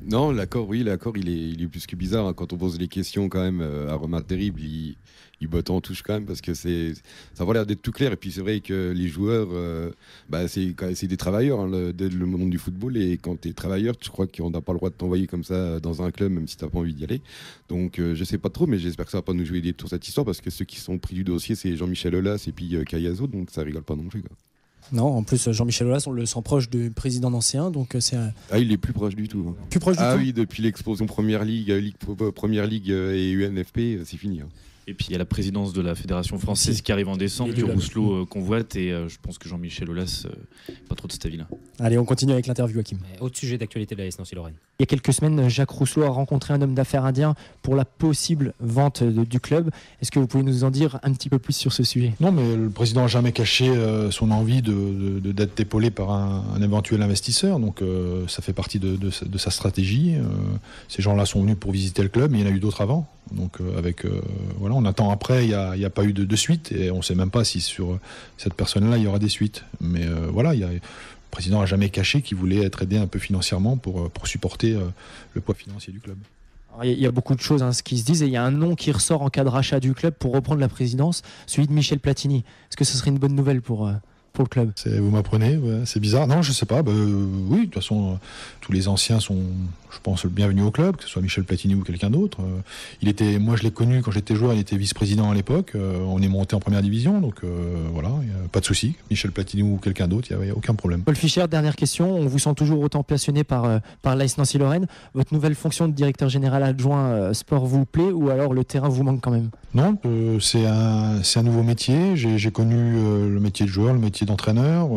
Non, l'accord, il est plus que bizarre. Quand on pose les questions quand même à Romain Terrible, il botte en touche quand même parce que ça a l'air d'être tout clair. Et puis c'est vrai que les joueurs, c'est des travailleurs, le monde du football. Et quand tu es travailleur, je crois qu'on n'a pas le droit de t'envoyer comme ça dans un club, même si tu n'as pas envie d'y aller. Donc je sais pas trop, mais j'espère que ça va pas nous jouer des tours cette histoire parce que ceux qui sont pris du dossier, c'est Jean-Michel Aulas et puis Cayazo, donc ça rigole pas non plus, quoi. Non, en plus Jean-Michel Aulas, on le sent proche du président ancien, donc c'est il est plus proche du tout. Plus proche du tout. Oui, depuis l'explosion Première Ligue et UNFP, c'est fini. Et puis il y a la présidence de la Fédération française qui arrive en décembre, que Rousselot convoite, et je pense que Jean-Michel Aulas pas trop de cet avis-là. Allez, on continue avec l'interview, Hakim. Autre sujet d'actualité de l'AS Nancy-Lorraine. Il y a quelques semaines, Jacques Rousselot a rencontré un homme d'affaires indien pour la possible vente du club. Est-ce que vous pouvez nous en dire un petit peu plus sur ce sujet ? Non, mais le président n'a jamais caché son envie d'être épaulé par un éventuel investisseur. Donc ça fait partie de sa stratégie. Ces gens-là sont venus pour visiter le club, mais il y en a eu d'autres avant. Donc voilà, on attend après, il n'y a pas eu de suite et on ne sait même pas si sur cette personne-là il y aura des suites. Mais voilà, le président n'a jamais caché qu'il voulait être aidé un peu financièrement pour supporter le poids financier du club. Il y a beaucoup de choses qui se disent et il y a un nom qui ressort en cas de rachat du club pour reprendre la présidence, celui de Michel Platini. Est-ce que ce serait une bonne nouvelle pour pour le club. Vous m'apprenez, ouais, c'est bizarre. Non, je sais pas. Oui, de toute façon, tous les anciens sont, je pense, le bienvenu au club, que ce soit Michel Platini ou quelqu'un d'autre. Moi, je l'ai connu quand j'étais joueur, il était vice-président à l'époque. On est monté en première division, donc voilà, pas de souci. Michel Platini ou quelqu'un d'autre, il n'y a aucun problème. Paul Fischer, dernière question. On vous sent toujours autant passionné par l'AS Nancy-Lorraine. Votre nouvelle fonction de directeur général adjoint sport vous plaît ou alors le terrain vous manque quand même? Non, c'est un nouveau métier. J'ai connu le métier de joueur, le métier d'entraîneur.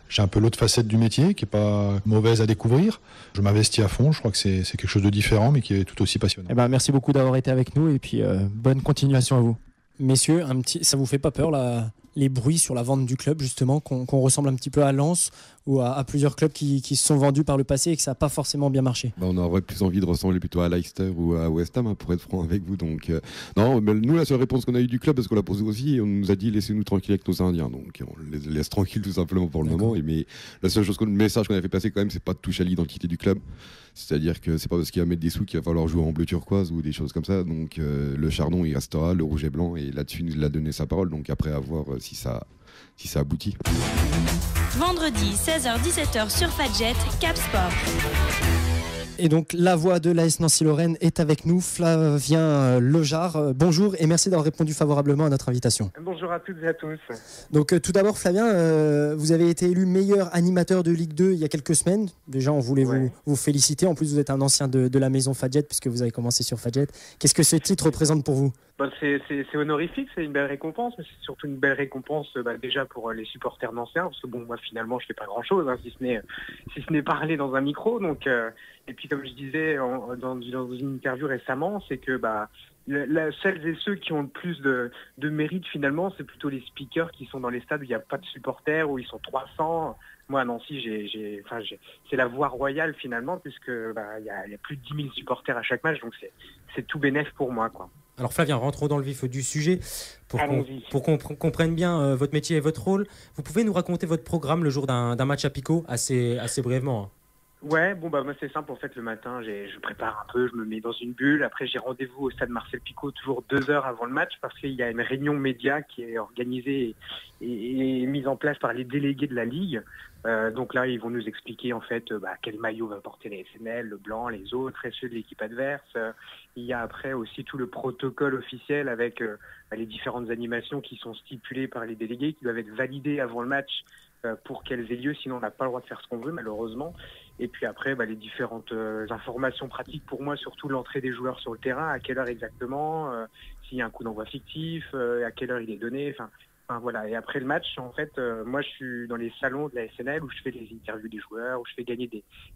J'ai un peu l'autre facette du métier qui n'est pas mauvaise à découvrir. Je m'investis à fond. Je crois que c'est quelque chose de différent mais qui est tout aussi passionnant. Eh ben, merci beaucoup d'avoir été avec nous et puis bonne continuation à vous. Messieurs, ça vous fait pas peur là, les bruits sur la vente du club justement, qu'on ressemble un petit peu à Lens ou à plusieurs clubs qui se sont vendus par le passé et que ça n'a pas forcément bien marché? On aurait plus envie de ressembler plutôt à Leicester ou à West Ham, pour être franc avec vous. Donc, non, mais nous, la seule réponse qu'on a eue du club, parce qu'on l'a posé aussi, on nous a dit laissez-nous tranquilles avec nos Indiens. Donc on les laisse tranquilles tout simplement pour le moment. Mais la seule chose, le message qu'on a fait passer quand même, c'est pas de toucher à l'identité du club. C'est-à-dire que c'est pas parce qu'il va mettre des sous qu'il va falloir jouer en bleu turquoise ou des choses comme ça. Donc le chardon il restera, le rouge et blanc, et là-dessus il nous a donné sa parole. Donc après à voir si ça aboutit. Vendredi 16h-17h sur Fadjet, Cap Sport. Et donc la voix de l'AS Nancy-Lorraine est avec nous, Flavien Lejard. Bonjour et merci d'avoir répondu favorablement à notre invitation. Bonjour à toutes et à tous. Donc tout d'abord Flavien, vous avez été élu meilleur animateur de Ligue 2 il y a quelques semaines. Déjà on voulait vous féliciter. En plus vous êtes un ancien de la maison Fadjet puisque vous avez commencé sur Fadjet. Qu'est-ce que ce titre représente pour vous? C'est honorifique, c'est une belle récompense, mais c'est surtout une belle récompense déjà pour les supporters nancéens, parce que moi finalement je fais pas grand-chose, si ce n'est parler dans un micro. Donc et puis comme je disais dans une interview récemment, c'est que celles et ceux qui ont le plus de mérite finalement, c'est plutôt les speakers qui sont dans les stades où il n'y a pas de supporters, où ils sont 300. Moi à Nancy, c'est la voie royale finalement, puisque il y a plus de 10 000 supporters à chaque match, donc c'est tout bénef pour moi, quoi. Alors Flavien, rentrons dans le vif du sujet pour qu'on comprenne bien votre métier et votre rôle. Vous pouvez nous raconter votre programme le jour d'un match à Pico assez brièvement, hein. Ouais, moi c'est simple en fait. Le matin, je prépare un peu, je me mets dans une bulle. Après, j'ai rendez-vous au stade Marcel Picot toujours 2 heures avant le match parce qu'il y a une réunion média qui est organisée et mise en place par les délégués de la Ligue. Donc là, ils vont nous expliquer en fait quel maillot va porter la SNL, le blanc, les autres et ceux de l'équipe adverse. Il y a après aussi tout le protocole officiel avec les différentes animations qui sont stipulées par les délégués, qui doivent être validées avant le match pour qu'elles aient lieu. Sinon, on n'a pas le droit de faire ce qu'on veut, malheureusement. Et puis après, les différentes informations pratiques pour moi, surtout l'entrée des joueurs sur le terrain, à quelle heure exactement, s'il y a un coup d'envoi fictif, à quelle heure il est donné. Voilà. Et après le match, en fait, moi je suis dans les salons de la SNL où je fais les interviews des joueurs, où je fais gagner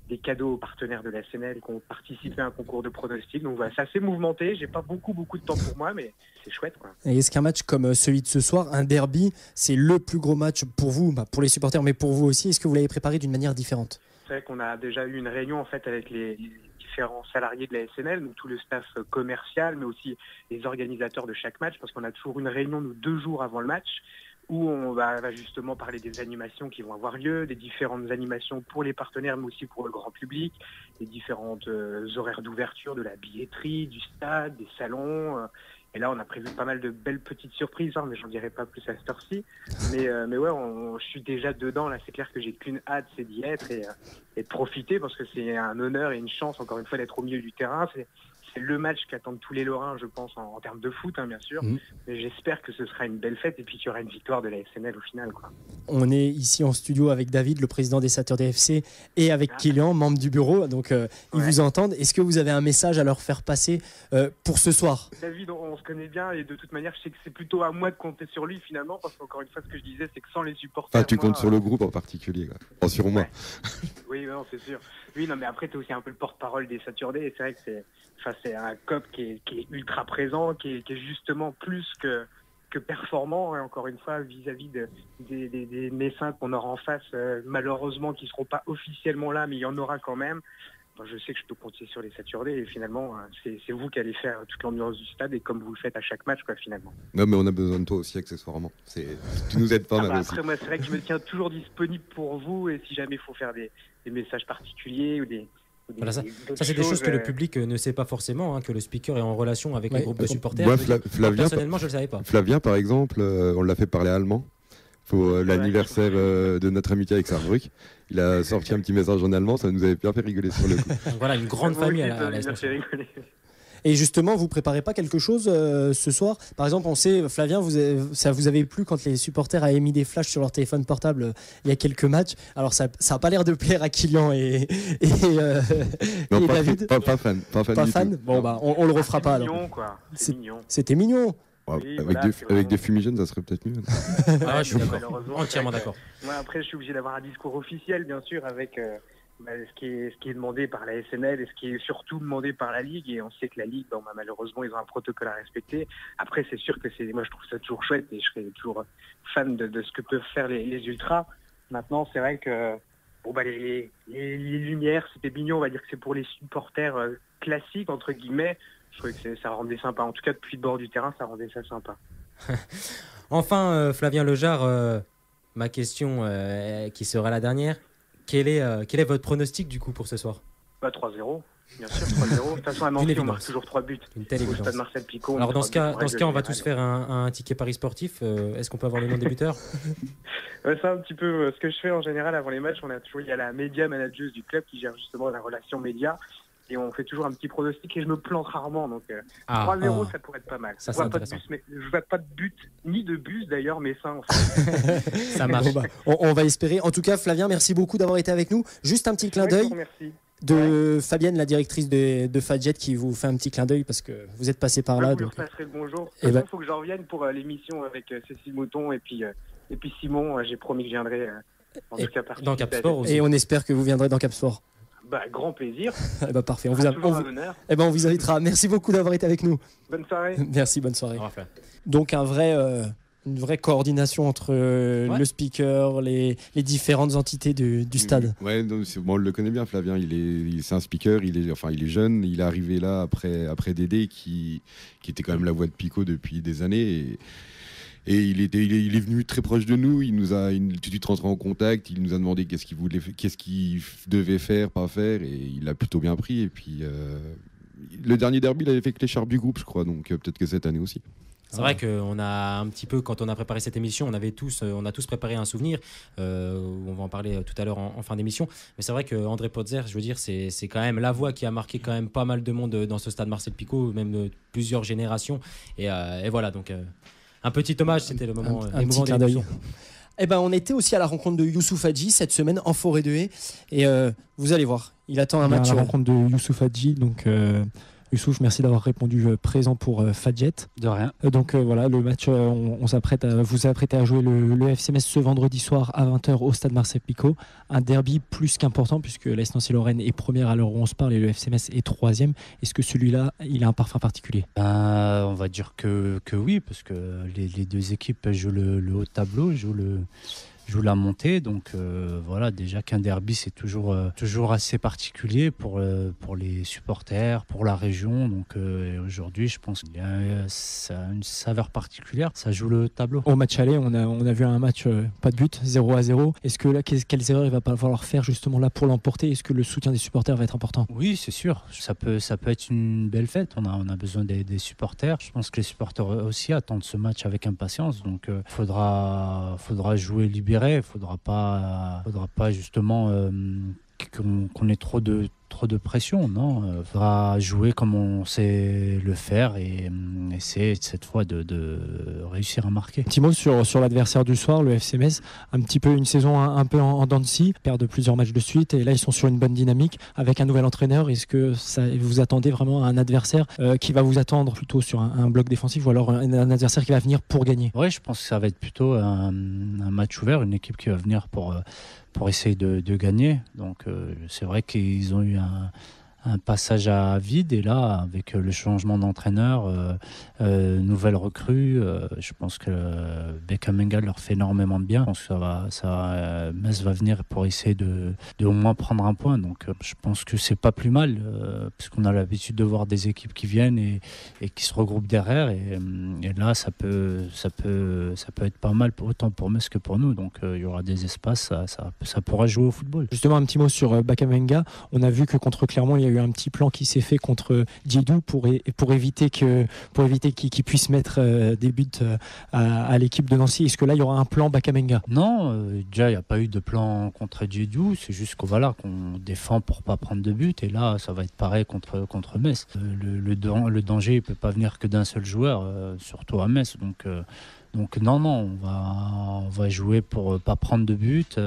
des cadeaux aux partenaires de la SNL qui ont participé à un concours de pronostics. Donc voilà, c'est assez mouvementé. J'ai pas beaucoup de temps pour moi, mais c'est chouette, quoi. Et est-ce qu'un match comme celui de ce soir, un derby, c'est le plus gros match pour vous, pour les supporters, mais pour vous aussi? Est-ce que vous l'avez préparé d'une manière différente? C'est vrai qu'on a déjà eu une réunion en fait avec les différents salariés de la SNL, donc tout le staff commercial, mais aussi les organisateurs de chaque match, parce qu'on a toujours une réunion 2 jours avant le match où on va justement parler des animations qui vont avoir lieu, des différentes animations pour les partenaires, mais aussi pour le grand public, des différentes horaires d'ouverture de la billetterie, du stade, des salons. Et là, on a prévu pas mal de belles petites surprises, mais j'en dirai pas plus à cette heure-ci. Mais ouais, je suis déjà dedans. Là, c'est clair que j'ai qu'une hâte, c'est d'y être et de profiter, parce que c'est un honneur et une chance, encore une fois, d'être au milieu du terrain. C'est le match qu'attendent tous les Lorrains, je pense, en termes de foot, bien sûr. Mais j'espère que ce sera une belle fête et puis qu'il y aura une victoire de la SNL au final, quoi. On est ici en studio avec David, le président des Saturday FC, et avec Kylian, membre du bureau. Donc, ils vous entendent. Est-ce que vous avez un message à leur faire passer pour ce soir? David, on se connaît bien et de toute manière, je sais que c'est plutôt à moi de compter sur lui finalement, parce qu'encore une fois, ce que je disais, c'est que sans les supporters... tu comptes sur le groupe en particulier, quoi. Pas sur moi. Oui, non, c'est sûr. Oui, non, mais après, tu es aussi un peu le porte-parole des Saturday, et c'est vrai que c'est un COP qui est ultra présent, qui est justement plus que performant, et encore une fois, vis-à-vis des Messins qu'on aura en face, malheureusement, qui ne seront pas officiellement là, mais il y en aura quand même. Je sais que je peux compter sur les Saturday, et finalement, c'est vous qui allez faire toute l'ambiance du stade, et comme vous le faites à chaque match, quoi, finalement. Non, mais on a besoin de toi aussi, accessoirement. Tu nous aides pas mal aussi. Après, moi, c'est vrai que je me tiens toujours disponible pour vous, et si jamais il faut faire des messages particuliers ou des... Voilà, ça c'est des choses que le public ne sait pas forcément, que le speaker est en relation avec les groupes de supporters. Moi, Flavien, personnellement, je ne le savais pas. Flavien, par exemple, on l'a fait parler allemand. pour l'anniversaire de notre amitié avec Saarbrück. Il a sorti un petit message en allemand, ça nous avait bien fait rigoler sur le coup. Donc voilà, une grande famille à la SNC. Et justement, vous préparez pas quelque chose ce soir? Par exemple, on sait, Flavien, ça vous avait plu quand les supporters avaient mis des flashs sur leur téléphone portable il y a quelques matchs. Alors ça a pas l'air de plaire à Kylian et Non, David. Pas fan. Pas fan. Bon bah, on le refera pas. Mignon, Alors. quoi. C'était mignon. Ouais, Oui, avec, voilà, avec des fumigènes, ça serait peut-être mieux. Ah, je suis d'accord. Malheureusement, Entièrement d'accord. Moi, après, je suis obligé d'avoir un discours officiel, bien sûr, avec ce qui est demandé par la SNL et ce qui est surtout demandé par la Ligue. Et on sait que la Ligue, malheureusement, ils ont un protocole à respecter. Après, c'est sûr que moi, je trouve ça toujours chouette et je serais toujours fan de ce que peuvent faire les ultras. Maintenant, c'est vrai que les lumières, c'était mignon. On va dire que c'est pour les supporters classiques, entre guillemets. Je trouvais que ça rendait sympa. En tout cas, depuis le bord du terrain, ça rendait ça sympa. Enfin, Flavien Lejard, ma question qui sera la dernière. Quel est votre pronostic du coup pour ce soir? 3-0, bien sûr, 3-0. De toute façon, à Nancy, on marque toujours 3 buts. Une telle évidence. Au stade Marcel Picot. Alors dans ce cas, on va tous faire un ticket Paris sportif. Est-ce qu'on peut avoir le nom des buteurs? C'est un petit peu ce que je fais en général avant les matchs. Il y a la média manageuse du club qui gère justement la relation média. Et on fait toujours un petit pronostic et je me plante rarement. Donc 3-0, ça pourrait être pas mal. Ça, je vois pas de but, ni de bus d'ailleurs, mais ça, ça marche. Bon, on va espérer. En tout cas, Flavien, merci beaucoup d'avoir été avec nous. Juste un petit clin d'œil de Fabienne, la directrice de Fadjet, qui vous fait un petit clin d'œil parce que vous êtes passé par là. Vous leur passerez le bonjour. Il faut que j'en revienne pour l'émission avec Cécile Mouton et puis Simon. J'ai promis que je viendrai en tout cas dans Cap Sport aussi. Et on espère que vous viendrez dans Cap Sport. Grand plaisir. Parfait. On vous invitera. Merci beaucoup d'avoir été avec nous. Bonne soirée. Merci, bonne soirée. Donc une vraie coordination entre le speaker, les différentes entités du stade. Ouais, on le connaît bien, Flavien. C'est un speaker. Il est jeune. Il est arrivé là après Dédé, qui était quand même la voix de Picot depuis des années. Et il est venu très proche de nous. Il nous a tout de suite rentré en contact. Il nous a demandé qu'est-ce qu'il devait faire, pas faire, et il a plutôt bien pris. Et puis le dernier derby, il avait fait que l'écharpe du groupe, je crois. Donc peut-être que cette année aussi. C'est vrai qu'on a un petit peu, quand on a préparé cette émission, on a tous préparé un souvenir. On va en parler tout à l'heure en fin d'émission. Mais c'est vrai qu'André Potzer, je veux dire, c'est quand même la voix qui a marqué quand même pas mal de monde dans ce stade Marcel Picot, même plusieurs générations. Et voilà, donc un petit hommage, c'était le moment. Un petit clin d'œil. On était aussi à la rencontre de Youssouf Hadji cette semaine en Forêt de Haye. Et vous allez voir, il attend un match. À la rencontre de Youssouf Hadji, donc Youssouf, merci d'avoir répondu présent pour Fadjet. De rien. Donc voilà, le match, vous apprêtez à jouer le FC Metz ce vendredi soir à 20h au stade Marcel Picot. Un derby plus qu'important puisque l'AS Nancy-Lorraine est première à l'heure où on se parle et le FC Metz est troisième. Est-ce que celui-là, il a un parfum particulier? On va dire que oui, parce que les deux équipes jouent le haut de tableau, jouent la montée, donc voilà, déjà qu'un derby c'est toujours assez particulier pour les supporters, pour la région, donc aujourd'hui je pense qu'il y a ça a une saveur particulière, ça joue le tableau. Au match aller, on a vu un match pas de but, 0-0. Est-ce que là, quelles erreurs il va pas falloir faire justement là pour l'emporter? Est-ce que le soutien des supporters va être important? Oui, c'est sûr, ça peut être une belle fête, on a besoin des supporters, je pense que les supporters aussi attendent ce match avec impatience, donc faudra jouer libéré. Il faudra pas justement qu'on ait trop de pression, non. Il faudra jouer comme on sait le faire et essayer cette fois de réussir à marquer. Un petit mot sur l'adversaire du soir, le FC Metz. Un petit peu une saison un peu en dents de scie, perdent plusieurs matchs de suite et là ils sont sur une bonne dynamique avec un nouvel entraîneur. Est-ce que vous attendez vraiment un adversaire qui va vous attendre plutôt sur un bloc défensif ou alors un adversaire qui va venir pour gagner? Oui, je pense que ça va être plutôt un match ouvert, une équipe qui va venir pour essayer de gagner. Donc c'est vrai qu'ils ont eu un passage à vide et là avec le changement d'entraîneur, nouvelle recrue, je pense que Beckhamenga leur fait énormément de bien. Je pense que Metz va venir pour essayer de au moins prendre un point, donc je pense que c'est pas plus mal puisqu'on a l'habitude de voir des équipes qui viennent et qui se regroupent derrière et là ça peut être pas mal autant pour Metz que pour nous, donc il y aura des espaces, ça pourra jouer au football. Justement un petit mot sur Beckhamenga, on a vu que contre Clermont il y a eu eu un petit plan qui s'est fait contre Djedou pour éviter qu'il puisse mettre des buts à l'équipe de Nancy. Est-ce que là, il y aura un plan Bakamenga? Non, déjà, il n'y a pas eu de plan contre Djedou. C'est juste qu'on défend pour pas prendre de but. Et là, ça va être pareil contre Metz. Le danger ne peut pas venir que d'un seul joueur, surtout à Metz. Donc non, on va jouer pour pas prendre de but,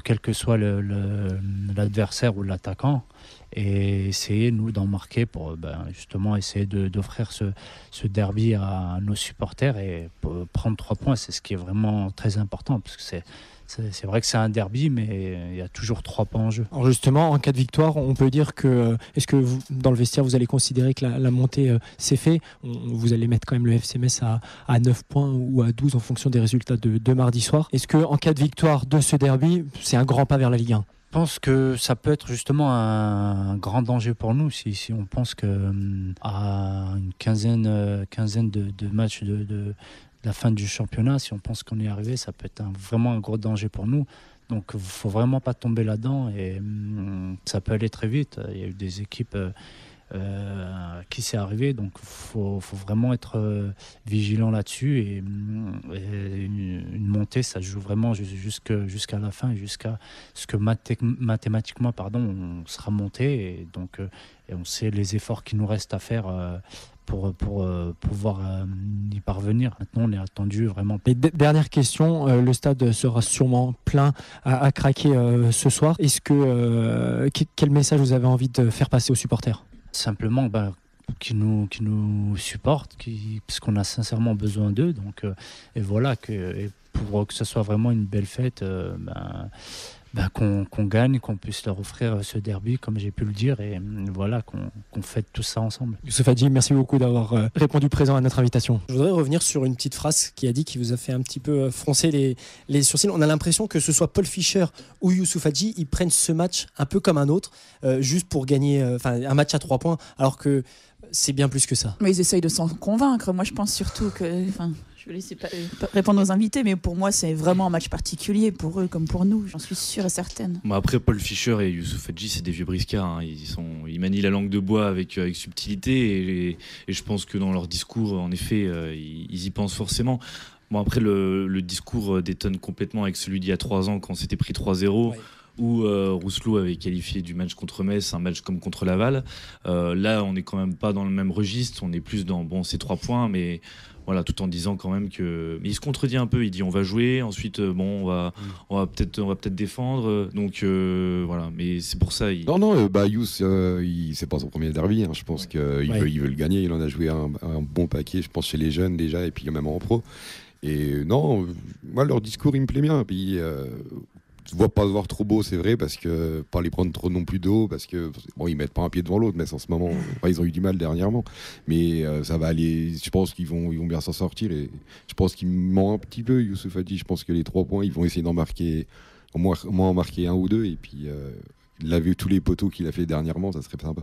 quel que soit l'adversaire ou l'attaquant, et essayer, nous, d'en marquer pour justement essayer d'offrir ce derby à nos supporters et prendre 3 points. C'est ce qui est vraiment très important, parce que c'est vrai que c'est un derby, mais il y a toujours 3 points en jeu. Alors justement, en cas de victoire, on peut dire que, est-ce que vous, dans le vestiaire, vous allez considérer que la montée s'est faite? Vous allez mettre quand même le FC Metz à 9 points ou à 12 en fonction des résultats de mardi soir. Est-ce qu'en cas de victoire de ce derby, c'est un grand pas vers la Ligue 1? Je pense que ça peut être justement un grand danger pour nous si on pense qu'à une quinzaine de matchs de la fin du championnat, si on pense qu'on est arrivé, ça peut être vraiment un gros danger pour nous. Donc il ne faut vraiment pas tomber là-dedans, et ça peut aller très vite. Il y a eu des équipes qui s'est arrivé, donc il faut vraiment être vigilant là-dessus, et une montée, ça joue vraiment jusqu'à la fin, et jusqu'à ce que mathématiquement on sera monté, et on sait les efforts qu'il nous reste à faire pour pouvoir y parvenir. Maintenant, on est attendu vraiment. Et dernière question, le stade sera sûrement plein à craquer ce soir. Est-ce que quel message vous avez envie de faire passer aux supporters? Simplement qui nous supportent, parce qu'on a sincèrement besoin d'eux. Donc, et voilà, et pour que ce soit vraiment une belle fête, qu'on gagne, qu'on puisse leur offrir ce derby, comme j'ai pu le dire, et voilà, qu'on fête tout ça ensemble. Youssouf Hadji, merci beaucoup d'avoir répondu présent à notre invitation. Je voudrais revenir sur une petite phrase qui vous a fait un petit peu froncer les sourcils. On a l'impression que ce soit Paul Fischer ou Youssouf Hadji, ils prennent ce match un peu comme un autre, juste pour gagner un match à 3 points, alors que c'est bien plus que ça. Mais ils essayent de s'en convaincre. Moi, je pense surtout que... Je vais laisser répondre aux invités, mais pour moi, c'est vraiment un match particulier pour eux comme pour nous, j'en suis sûre et certaine. Après, Paul Fischer et Youssouf Hadji, c'est des vieux briscards. Hein. Ils manient la langue de bois avec subtilité, et je pense que dans leur discours, en effet, ils y pensent forcément. Bon, après, le discours détonne complètement avec celui d'il y a 3 ans, quand on s'était pris 3-0. Ouais. Où Rousselot avait qualifié du match contre Metz un match comme contre Laval. Là, on n'est quand même pas dans le même registre, on est plus dans ces 3 points, mais voilà, tout en disant quand même que... Mais il se contredit un peu, il dit on va jouer, ensuite on va peut-être défendre, donc voilà, mais c'est pour ça... Yous, c'est pas son premier derby, hein. Je pense qu'il veut le gagner, il en a joué un bon paquet, je pense, chez les jeunes déjà, et puis même en pro. Et non, moi leur discours il me plaît bien, puis... Je ne vois pas se voir trop beau, c'est vrai, parce que pas les prendre trop non plus de haut, parce que ils mettent pas un pied devant l'autre, mais en ce moment, ils ont eu du mal dernièrement, mais ça va aller. Je pense qu'ils vont bien s'en sortir, et je pense qu'ils ment un petit peu, Youssouf Hadji. Je pense que les 3 points, ils vont essayer d'en marquer au moins en marquer 1 ou 2, et puis il a vu tous les poteaux qu'il a fait dernièrement, ça serait sympa.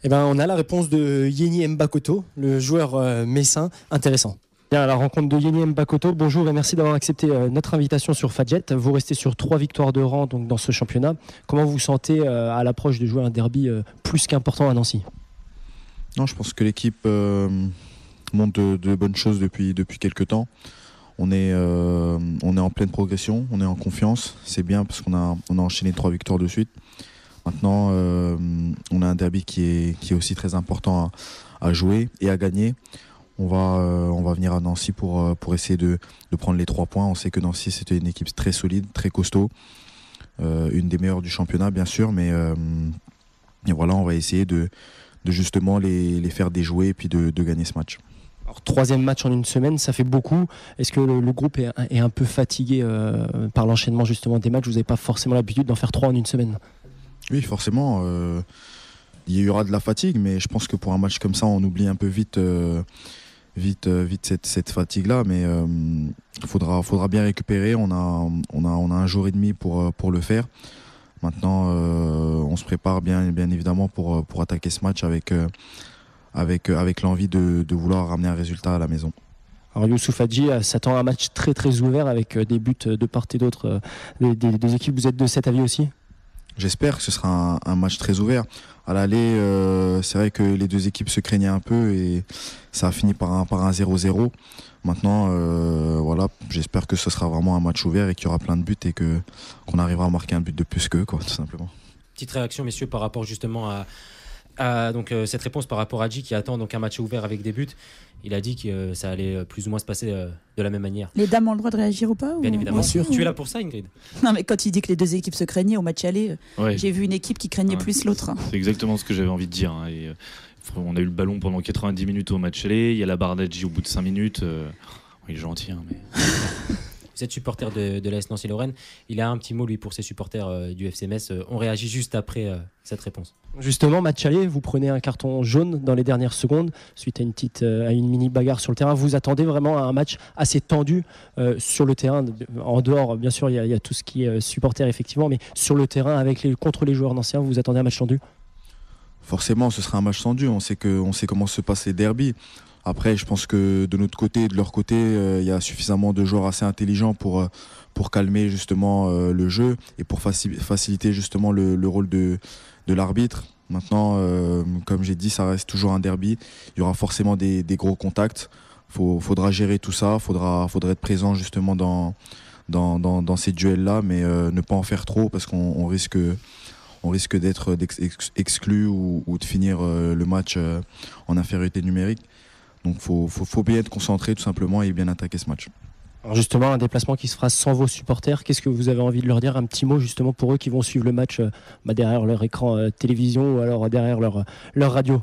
On a la réponse de Yenny Mbakoto, le joueur messin, intéressant. Bien, à la rencontre de Yenny Mbakoto, bonjour et merci d'avoir accepté notre invitation sur Fadjet. Vous restez sur 3 victoires de rang donc, dans ce championnat. Comment vous sentez à l'approche de jouer un derby plus qu'important à Nancy? Non, je pense que l'équipe montre de bonnes choses depuis quelques temps. On est en pleine progression, on est en confiance. C'est bien parce qu'on a enchaîné 3 victoires de suite. Maintenant, on a un derby qui est aussi très important à jouer et à gagner. On va venir à Nancy pour essayer de prendre les 3 points. On sait que Nancy, c'était une équipe très solide, très costaud. Une des meilleures du championnat, bien sûr. Mais et voilà, on va essayer de justement les faire déjouer et puis de gagner ce match. Alors, 3e match en une semaine, ça fait beaucoup. Est-ce que le groupe est un peu fatigué par l'enchaînement justement des matchs? Vous n'avez pas forcément l'habitude d'en faire 3 en une semaine? Oui, forcément. Il y aura de la fatigue, mais je pense que pour un match comme ça, on oublie un peu vite cette fatigue-là, mais il faudra bien récupérer. On a un jour et demi pour le faire. Maintenant, on se prépare bien évidemment pour attaquer ce match avec l'envie de vouloir ramener un résultat à la maison. Alors Youssouf Hadji s'attend à un match très très ouvert avec des buts de part et d'autre des équipes. Vous êtes de cet avis aussi? J'espère que ce sera un match très ouvert. À l'aller, c'est vrai que les deux équipes se craignaient un peu et ça a fini par un 0-0. Maintenant, voilà, j'espère que ce sera vraiment un match ouvert et qu'il y aura plein de buts et qu'on arrivera à marquer un but de plus qu'eux, quoi, tout simplement. Petite réaction, messieurs, par rapport justement à cette réponse par rapport à Adji qui attend donc un match ouvert avec des buts. Il a dit que ça allait plus ou moins se passer de la même manière. Les dames ont le droit de réagir ou pas Bien évidemment. Bien sûr. Tu es là pour ça, Ingrid? Non, mais quand il dit que les deux équipes se craignaient au match aller, j'ai vu une équipe qui craignait plus l'autre. C'est exactement ce que j'avais envie de dire. Hein. Et, on a eu le ballon pendant 90 minutes au match aller. Il y a la barre d'Adji au bout de 5 minutes. Il est gentil, hein, mais... Vous êtes supporter de l'AS Nancy-Lorraine. Il a un petit mot, lui, pour ses supporters du FC Metz. On réagit juste après cette réponse. Justement, match aller, vous prenez un carton jaune dans les dernières secondes suite à une mini bagarre sur le terrain. Vous attendez vraiment à un match assez tendu sur le terrain. En dehors, bien sûr, il y a tout ce qui est supporter, effectivement, mais sur le terrain, contre les joueurs nancéens, vous attendez un match tendu? Forcément, ce sera un match tendu. On sait comment se passent les derbies. Après, je pense que de notre côté et de leur côté, il y a suffisamment de joueurs assez intelligents pour calmer justement le jeu et pour faciliter justement le rôle de l'arbitre. Maintenant, comme j'ai dit, ça reste toujours un derby. Il y aura forcément des gros contacts. Faudra gérer tout ça. Faudra être présent justement dans ces duels-là, mais ne pas en faire trop parce qu'on risque d'être exclu ou de finir le match en infériorité numérique. Donc faut bien être concentré tout simplement et bien attaquer ce match. Alors justement, un déplacement qui se fera sans vos supporters, qu'est-ce que vous avez envie de leur dire? Un petit mot justement pour eux qui vont suivre le match derrière leur écran télévision ou alors derrière leur radio.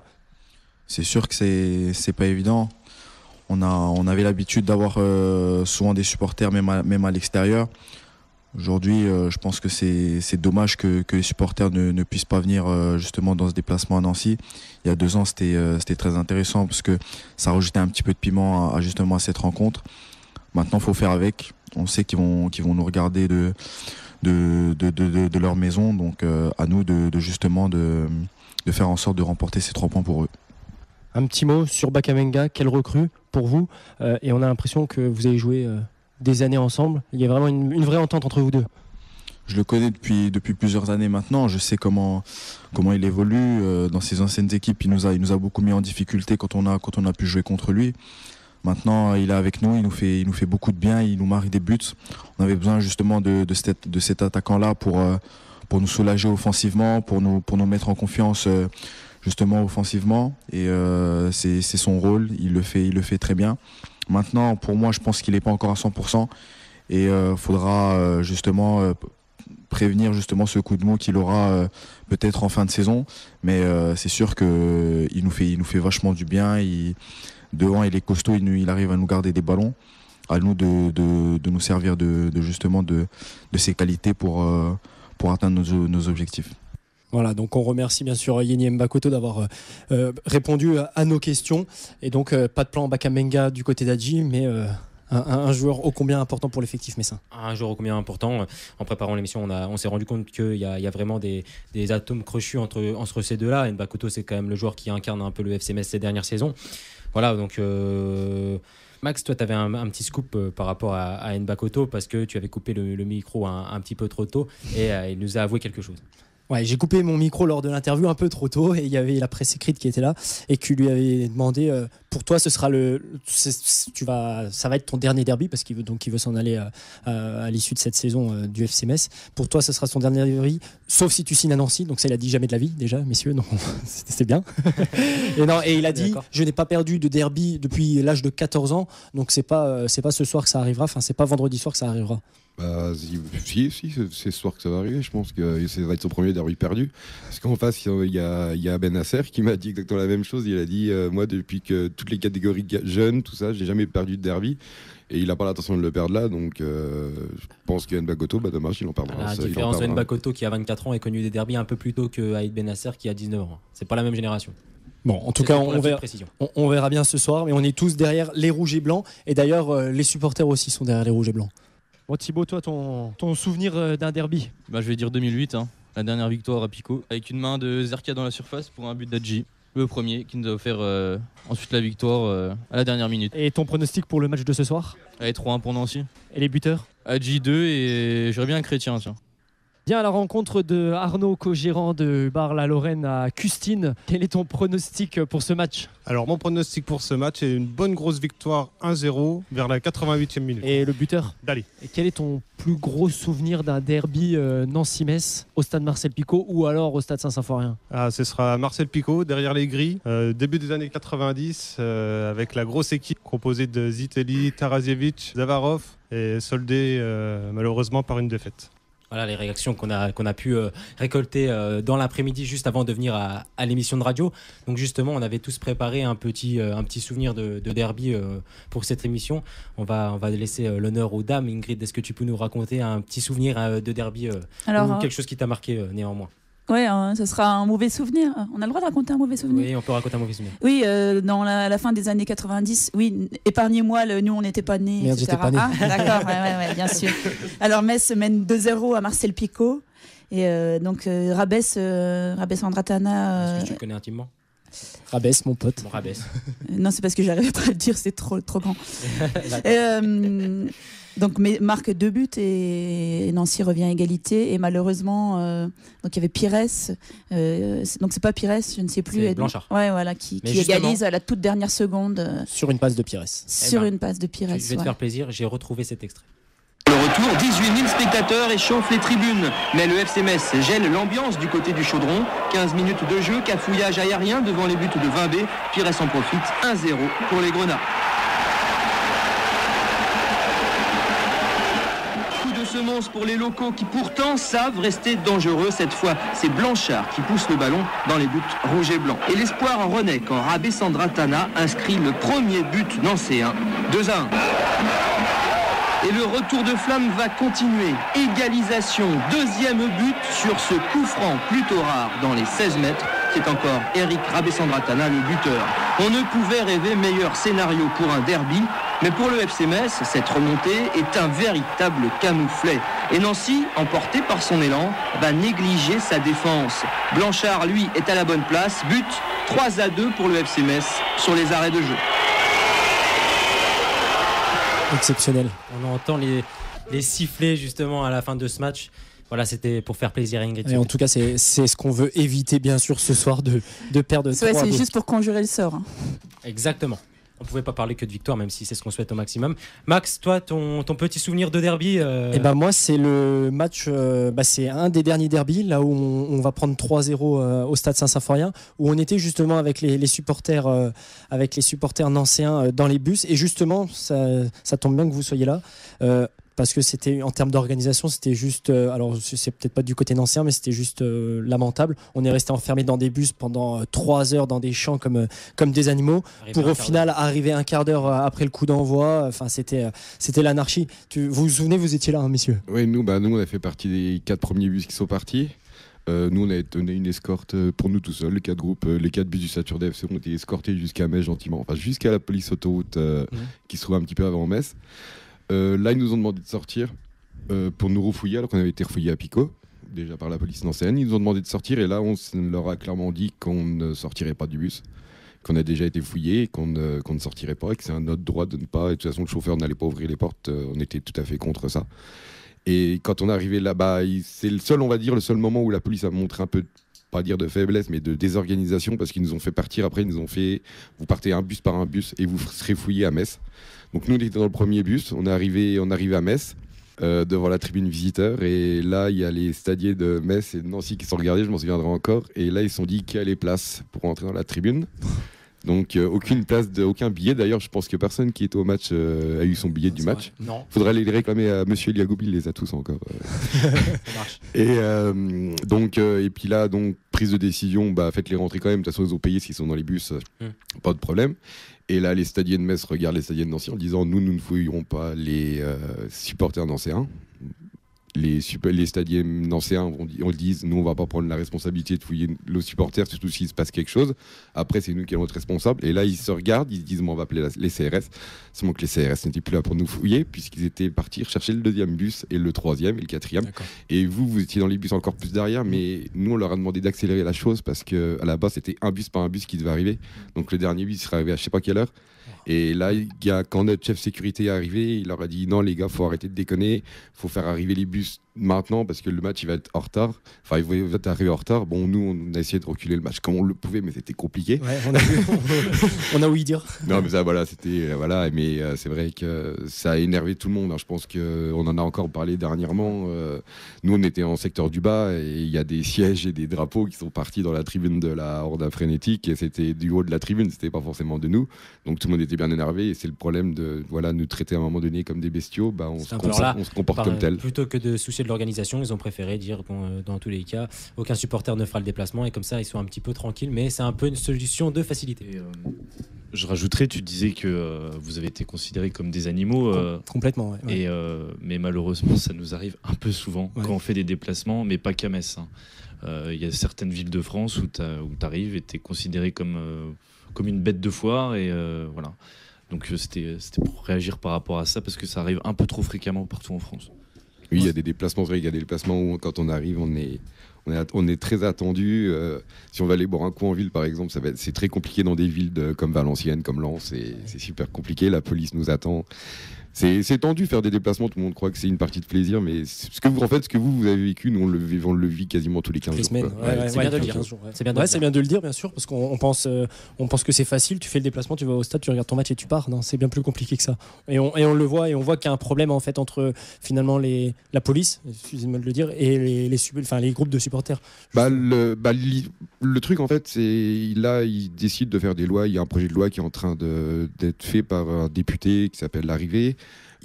C'est sûr que c'est pas évident. On avait l'habitude d'avoir souvent des supporters même à l'extérieur. Aujourd'hui, je pense que c'est dommage que les supporters ne puissent pas venir justement dans ce déplacement à Nancy. Il y a 2 ans, c'était très intéressant parce que ça rajoutait un petit peu de piment justement à cette rencontre. Maintenant, il faut faire avec. On sait qu'ils vont nous regarder de leur maison. Donc, à nous de faire en sorte de remporter ces 3 points pour eux. Un petit mot sur Bakamenga. Quelle recrue pour vous? Et on a l'impression que vous avez joué... des années ensemble, il y a vraiment une vraie entente entre vous deux. Je le connais depuis plusieurs années maintenant, je sais comment il évolue dans ses anciennes équipes, il nous a beaucoup mis en difficulté quand on a pu jouer contre lui. Maintenant, il est avec nous, il nous fait beaucoup de bien, il nous marque des buts. On avait besoin justement de cet attaquant-là pour nous soulager offensivement, pour nous mettre en confiance justement offensivement. Et c'est son rôle, il le fait très bien. Maintenant, pour moi, je pense qu'il n'est pas encore à 100% et faudra justement prévenir justement ce coup de mou qu'il aura peut-être en fin de saison. Mais c'est sûr qu'il nous fait vachement du bien. Devant, il est costaud, il arrive à nous garder des ballons. À nous de nous servir justement de ses qualités pour atteindre nos objectifs. Voilà, donc on remercie bien sûr Yenny Mbakoto d'avoir répondu à nos questions. Et donc pas de plan Bakamenga du côté d'Adji, mais un joueur ô combien important pour l'effectif messin. Un joueur ô combien important. En préparant l'émission, on s'est rendu compte qu'il y a vraiment des atomes crochus entre ces deux-là. Mbakoto, c'est quand même le joueur qui incarne un peu le FC Metz ces dernières saisons. Voilà, donc... Max, toi, tu avais un petit scoop par rapport à Mbakoto parce que tu avais coupé le micro un petit peu trop tôt et il nous a avoué quelque chose. Ouais, j'ai coupé mon micro lors de l'interview un peu trop tôt et il y avait la presse écrite qui était là et qui lui avait demandé pour toi ce sera ça va être ton dernier derby parce qu'il veut s'en aller à l'issue de cette saison du FC Metz. Pour toi ce sera son dernier derby sauf si tu signes à Nancy, donc ça il a dit jamais de la vie déjà messieurs, donc c'était bien. et il a dit je n'ai pas perdu de derby depuis l'âge de 14 ans, donc c'est pas ce soir que ça arrivera, enfin c'est pas vendredi soir que ça arrivera. Bah, si, c'est ce soir que ça va arriver. Je pense que ça va être son premier derby perdu. Parce qu'en face, il y a Ben Nasser qui m'a dit exactement la même chose. Il a dit moi, depuis que toutes les catégories jeunes, tout ça, j'ai jamais perdu de derby. Et il n'a pas l'intention de le perdre là. Donc, je pense que Mbakoto, dommage, il en perdra. La différence de Mbakoto qui a 24 ans et connu des derbys un peu plus tôt que Aïd Ben Nasser qui a 19 ans. C'est pas la même génération. Bon, en tout cas, on verra bien ce soir. Mais on est tous derrière les rouges et blancs. Et d'ailleurs, les supporters aussi sont derrière les rouges et blancs. Bon Thibaut, toi ton souvenir d'un derby? Je vais dire 2008, la dernière victoire à Pico, avec une main de Zerka dans la surface pour un but d'Adji, le premier qui nous a offert ensuite la victoire à la dernière minute. Et ton pronostic pour le match de ce soir? Allez, 3-1 pour Nancy. Et les buteurs? Adji 2 et j'aurais bien un Chrétien, tiens. Bien, à la rencontre de Arnaud, co-gérant de Bar La Lorraine à Custine, quel est ton pronostic pour ce match ? Alors mon pronostic pour ce match est une bonne grosse victoire 1-0 vers la 88e minute. Et le buteur ? Dali. Et quel est ton plus gros souvenir d'un derby Nancy-Metz au stade Marcel Picot ou alors au stade Saint-Symphorien ? Ce sera Marcel Picot derrière les grilles, début des années 90 avec la grosse équipe composée de Zitelli, Tarazievich, Zavarov et soldée malheureusement par une défaite. Voilà les réactions qu'on a pu récolter dans l'après-midi juste avant de venir à l'émission de radio. Donc justement, on avait tous préparé un petit souvenir de derby pour cette émission. On va laisser l'honneur aux dames. Ingrid, est-ce que tu peux nous raconter un petit souvenir de derby ou quelque chose qui t'a marqué néanmoins ? Ouais, ce sera un mauvais souvenir. On a le droit de raconter un mauvais souvenir ? Oui, on peut raconter un mauvais souvenir. Oui, dans la fin des années 90, oui, épargnez-moi, nous on n'était pas nés, Merde, etc. j'étais pas né. Ah, d'accord, ouais, bien sûr. Alors Metz mène 2-0 à Marcel Picot. Et donc Rabès Andratana. Est-ce que tu le connais intimement ? Rabès, mon pote. Bon, Rabès. Non, c'est parce que j'arrivais pas à le dire, c'est trop grand. Donc marque 2 buts et Nancy revient à égalité et malheureusement donc il y avait Pires donc c'est pas Pires, je ne sais plus, c'est Blanchard. Ouais, voilà, qui égalise à la toute dernière seconde sur une passe de Pires. Une passe de Pires. Je vais te faire plaisir, j'ai retrouvé cet extrait. Le retour, 18 000 spectateurs échauffent les tribunes. Mais le FC Metz gèle l'ambiance du côté du Chaudron. 15 minutes de jeu, cafouillage aérien devant les buts de 20B. Pires en profite, 1-0 pour les Grenats. Semence pour les locaux qui pourtant savent rester dangereux. Cette fois, c'est Blanchard qui pousse le ballon dans les buts rouges et blancs. Et l'espoir renaît quand Rabès Andratana inscrit le premier but nancéen, 2-1. Et le retour de flamme va continuer. Égalisation, deuxième but sur ce coup franc plutôt rare dans les 16 mètres. C'est encore Eric Rabès Andratana, le buteur. On ne pouvait rêver meilleur scénario pour un derby. Mais pour le FC Metz, cette remontée est un véritable camouflet. Et Nancy, emporté par son élan, va négliger sa défense. Blanchard, lui, est à la bonne place. But 3-2 pour le FC Metz sur les arrêts de jeu. Exceptionnel. On entend les sifflets justement à la fin de ce match. Voilà, c'était pour faire plaisir à Ingrid. Et en tout cas, c'est ce qu'on veut éviter, bien sûr, ce soir de perdre 3-2. C'est juste pour conjurer le sort. Exactement. On ne pouvait pas parler que de victoire, même si c'est ce qu'on souhaite au maximum. Max, toi, ton petit souvenir de derby moi, c'est le match, c'est un des derniers derbys, là où on va prendre 3-0 au stade Saint-Symphorien, où on était justement avec les supporters nancéens dans les bus. Et justement, ça tombe bien que vous soyez là. Parce que c'était, en termes d'organisation, c'était juste, alors c'est peut-être pas du côté nancéen, mais c'était juste lamentable. On est resté enfermés dans des bus pendant 3 heures dans des champs comme des animaux, pour au final arriver un quart d'heure après le coup d'envoi. Enfin, c'était l'anarchie. Vous vous souvenez, vous étiez là, hein, messieurs? Oui, nous on a fait partie des 4 premiers bus qui sont partis. Nous, on a donné une escorte pour nous tout seuls, les 4 groupes, les 4 bus du Saturday FC ont été escortés jusqu'à Metz gentiment, enfin jusqu'à la police autoroute qui se trouve un petit peu avant Metz. Là, ils nous ont demandé de sortir pour nous refouiller, alors qu'on avait été refouillés à Picot, déjà par la police nancéenne. Ils nous ont demandé de sortir et là, on leur a clairement dit qu'on ne sortirait pas du bus, qu'on a déjà été fouillés, qu'on ne sortirait pas et que c'est un notre droit de ne pas. Et de toute façon, le chauffeur n'allait pas ouvrir les portes. On était tout à fait contre ça. Et quand on est arrivé là-bas, c'est le seul moment où la police a montré un peu, pas dire de faiblesse, mais de désorganisation, parce qu'ils nous ont fait partir. Après, ils nous ont fait, vous partez un bus par un bus et vous serez fouillés à Metz. Donc nous, on était dans le premier bus, on est arrivé à Metz, devant la tribune visiteur, et là, il y a les stadiers de Metz et de Nancy qui sont regardés, je m'en souviendrai encore, et là, ils se sont dit qu'il y a les places pour rentrer dans la tribune. Donc aucune place, aucun billet. D'ailleurs, je pense que personne qui était au match a eu son billet du match. Il faudra les réclamer à Monsieur Eliagoubi, il les a tous encore. Ça marche. Et puis là, donc prise de décision, faites-les rentrer quand même. De toute façon, ils ont payé s'ils sont dans les bus, pas de problème. Et là, les stadiers de Metz regardent les stadiers de Nancy en disant nous ne fouillerons pas les supporters nancéens. Les stadiers nancéens disent nous on va pas prendre la responsabilité de fouiller nos supporters, surtout s'il se passe quelque chose. Après c'est nous qui allons être responsables. Et là ils se regardent, ils se disent on va appeler les CRS. Seulement que les CRS n'étaient plus là pour nous fouiller puisqu'ils étaient partis chercher le 2e bus et le 3e et le 4e. D'accord. Et vous étiez dans les bus encore plus derrière, mais nous on leur a demandé d'accélérer la chose parce que à la base c'était un bus par un bus qui devait arriver. Donc le dernier bus serait arrivé à je sais pas quelle heure. Et là, quand notre chef sécurité est arrivé, il leur a dit non les gars, faut arrêter de déconner, faut faire arriver les bus maintenant, parce que le match il va être en retard, enfin il va être arrivé en retard. Bon, nous on a essayé de reculer le match comme on le pouvait, mais c'était compliqué. Ouais, on a ouï dire. Non, mais ça, voilà, c'était voilà, mais c'est vrai que ça a énervé tout le monde. Hein. Je pense qu'on en a encore parlé dernièrement. Nous, on était en secteur du bas et il y a des sièges et des drapeaux qui sont partis dans la tribune de la Horda Frénétique et c'était du haut de la tribune, c'était pas forcément de nous. Donc tout le monde était bien énervé et c'est le problème de nous traiter à un moment donné comme des bestiaux. Bah, on se comporte comme tel. Plutôt que de soucier de l'organisation, ils ont préféré dire dans tous les cas, aucun supporter ne fera le déplacement et comme ça ils sont un petit peu tranquilles, mais c'est un peu une solution de facilité. Je rajouterais, tu disais que vous avez été considérés comme des animaux. Complètement, ouais. Mais malheureusement, ça nous arrive un peu souvent quand on fait des déplacements, mais pas qu'à Metz. Il y a certaines villes de France où tu arrives et tu es considéré comme une bête de foire. Et voilà. Donc c'était pour réagir par rapport à ça, parce que ça arrive un peu trop fréquemment partout en France. Oui, il y a des déplacements, il y a des déplacements où quand on arrive, on est très attendu. Si on va aller boire un coup en ville, par exemple, c'est très compliqué dans des villes comme Valenciennes, comme Lens. C'est super compliqué. La police nous attend. C'est tendu faire des déplacements. Tout le monde croit que c'est une partie de plaisir, mais ce que vous avez vécu, nous on le vit quasiment tous les 15 jours. C'est bien de le dire. C'est bien de le dire, bien sûr, parce qu'on pense que c'est facile. Tu fais le déplacement, tu vas au stade, tu regardes ton match et tu pars. Non, c'est bien plus compliqué que ça. Et on le voit, et on voit qu'il y a un problème en fait entre finalement la police, excusez-moi de le dire, et les groupes de supporters. Le truc en fait, c'est là ils décident de faire des lois. Il y a un projet de loi qui est en train d'être fait par un député qui s'appelle Larrivée.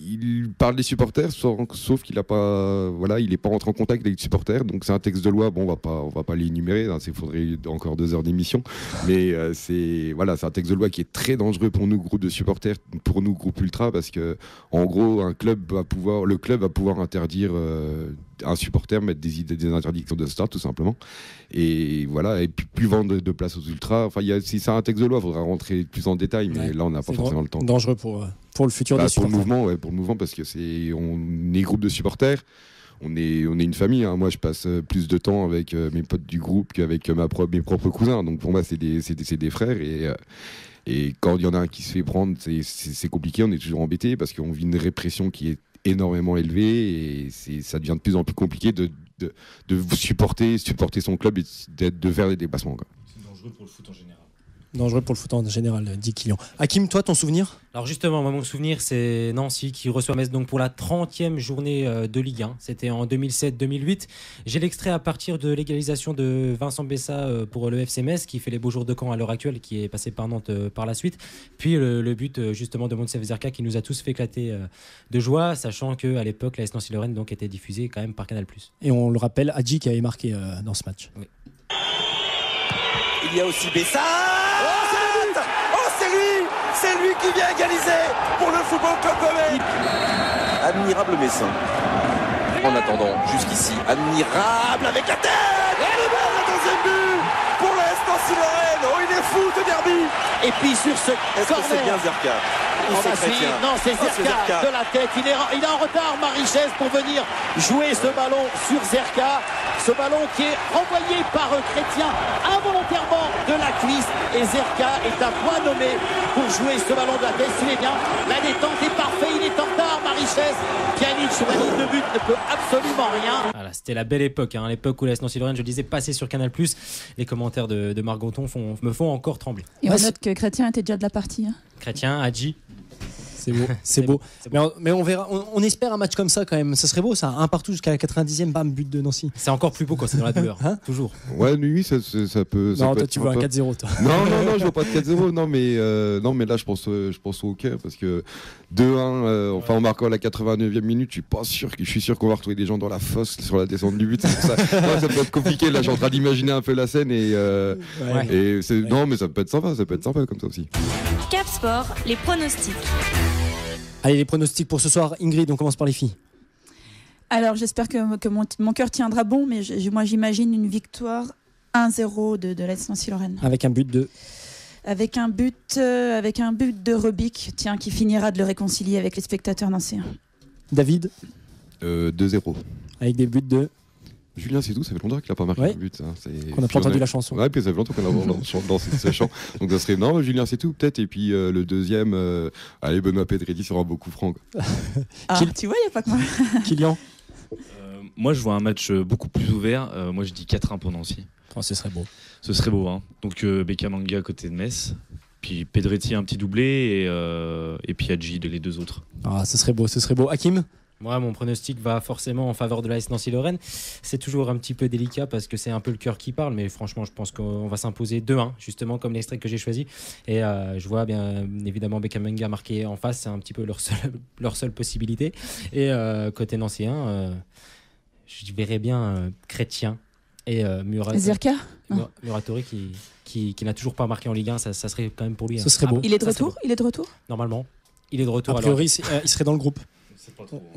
Il parle des supporters, sauf qu'il n'a pas, il n'est pas rentré en contact avec les supporters. Donc c'est un texte de loi. Bon, on va pas l'énumérer. Il faudrait encore 2 heures d'émission. Mais c'est un texte de loi qui est très dangereux pour nous, groupe de supporters, pour nous, groupe ultra, parce que en gros, le club va pouvoir interdire un supporter, mettre des interdictions de start, tout simplement. Et voilà, et puis plus vendre de place aux ultras. Enfin, si c'est un texte de loi, il faudra rentrer plus en détail, mais là, on n'a pas forcément le temps. Dangereux pour le futur des supporters. Pour le mouvement, parce que on est groupe de supporters. On est une famille. Hein. Moi, je passe plus de temps avec mes potes du groupe qu'avec mes propres cousins. Donc pour moi, c'est des frères. Et quand il y en a un qui se fait prendre, c'est compliqué. On est toujours embêté parce qu'on vit une répression qui est énormément élevée et ça devient de plus en plus compliqué de supporter son club et de faire des déplacements. C'est dangereux pour le foot en général. Dangereux pour le foot en général, dit Kylian. Hakim, toi, ton souvenir ? Alors justement, mon souvenir, c'est Nancy qui reçoit Metz donc pour la 30e journée de Ligue 1. C'était en 2007-2008. J'ai l'extrait à partir de l'égalisation de Vincent Bessa pour le FC Metz, qui fait les beaux jours de Caen à l'heure actuelle, qui est passé par Nantes par la suite. Puis le but justement de Monsef Zerka qui nous a tous fait éclater de joie, sachant qu'à l'époque, la AS Nancy-Lorraine donc était diffusée quand même par Canal+. Et on le rappelle, Hadji qui avait marqué dans ce match. Oui. Il y a aussi Bessa. C'est lui qui vient égaliser pour le Football Club de Metz. Admirable Messin. En attendant, jusqu'ici, admirable avec la tête. Et le deuxième but pour la Nancy-Lorraine. Oh, il est fou ce derby. Et puis sur ce corner. Est-ce que c'est bien Zerka? Non, c'est Zerka de la tête. Il est en retard, Marichès, pour venir jouer ce ballon sur Zerka. Ce ballon qui est renvoyé par Chrétien involontairement de la cuisse. Et Zerka est à point nommé pour jouer ce ballon de la tête. Il est bien. La détente est parfaite. Il est en retard, Marichès. Pjanic sur la ligne de but ne peut absolument rien. Voilà, c'était la belle époque, l'époque où la Nancy-Lorraine, je le disais, passait sur Canal+. Les commentaires de Marc Gonton me font encore trembler. Et on note que Chrétien était déjà de la partie. Chrétien, Hadji. C'est beau. Mais on verra. On espère un match comme ça quand même. Ça serait beau, ça. 1-1 jusqu'à la 90e, bam, but de Nancy. C'est encore plus beau quand c'est dans la douleur. Toujours. Ouais, oui, ça peut. Non, toi, tu veux un 4-0, toi. Non, je veux pas de 4-0. Non, mais là, je pense au hockey parce que 2-1, en marquant à la 89e minute, je suis sûr qu'on va retrouver des gens dans la fosse sur la descente du but. Ça peut être compliqué. Là, je suis en train d'imaginer un peu la scène non, mais ça peut être sympa comme ça aussi. Cap Sport, les pronostics. Allez, les pronostics pour ce soir. Ingrid, on commence par les filles. Alors, j'espère que mon cœur tiendra bon, mais moi, j'imagine une victoire 1-0 de l'AS Nancy-Lorraine. Avec un but de Rebic, qui finira de le réconcilier avec les spectateurs nancéens. David 2-0. Avec des buts de Julien Sédou, ça fait longtemps qu'il n'a pas marqué un but. On n'a pas entendu la chanson. Ouais, puis ça fait longtemps qu'on a dansé ce chant. Donc ça serait Julien Sédou peut-être. Et puis le deuxième, Benoît Pedretti sur un beau coup franc. Tu vois, il n'y a pas que moi. Kylian Moi, je vois un match beaucoup plus ouvert. Moi, je dis 4-1 pour Nancy. Oh, ce serait beau. Ce serait beau. Hein. Donc, Bekamanga à côté de Metz. Puis Pedretti, un petit doublé. Et puis Hadji, les 2 autres. Ah, ce serait beau, ce serait beau. Hakim ? Moi, mon pronostic va forcément en faveur de l'AS Nancy-Lorraine. C'est toujours un petit peu délicat parce que c'est un peu le cœur qui parle, mais franchement, je pense qu'on va s'imposer 2-1, justement comme l'extrait que j'ai choisi. Et je vois bien évidemment Bekamanga marqué en face, c'est un petit peu leur seule possibilité. Et côté nancéen, je verrais bien Chrétien et Muratori qui n'a toujours pas marqué en Ligue 1, ça serait quand même pour lui. Ce serait beau. Il est de retour ? Il est de retour ? Normalement, il est de retour. A priori, il serait dans le groupe.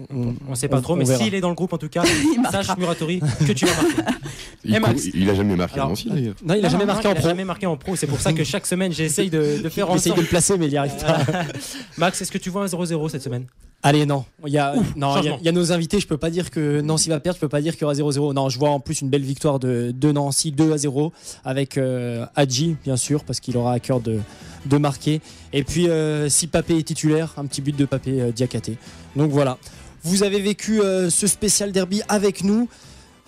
On ne sait pas trop, mais s'il est dans le groupe en tout cas, sache Muratori que tu vas marquer. Il a jamais marqué en Nancy d'ailleurs. Non, il a jamais marqué en pro. Il a jamais marqué en pro, c'est pour ça que chaque semaine j'essaye de faire en sorte. J'essaye de le placer, mais il n'y arrive pas. Max, est-ce que tu vois un 0-0 cette semaine ? Allez, non. Il y a nos invités. Je peux pas dire que Nancy va perdre. Je peux pas dire qu'il y aura 0-0. Non, je vois en plus une belle victoire de Nancy, 2-0, avec Hadji, bien sûr, parce qu'il aura à cœur de marquer. Et puis, si Papé est titulaire, un petit but de Papé Diakhaté. Donc voilà. Vous avez vécu ce spécial derby avec nous.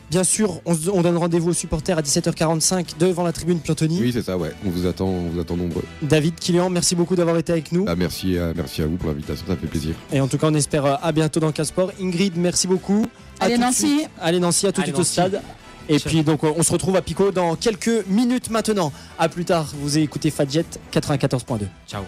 Bien sûr, on donne rendez-vous aux supporters à 17h45 devant la tribune Piantoni. Oui, c'est ça, ouais. On vous attend nombreux. David, Kylian, merci beaucoup d'avoir été avec nous. Merci à vous pour l'invitation, ça fait plaisir. Et en tout cas, on espère à bientôt dans Casport. Ingrid, merci beaucoup. Allez Nancy. Allez Nancy, à tout de suite au stade. Et puis donc on se retrouve à Pico dans quelques minutes maintenant. À plus tard, vous écoutez Fadjet 94.2. Ciao.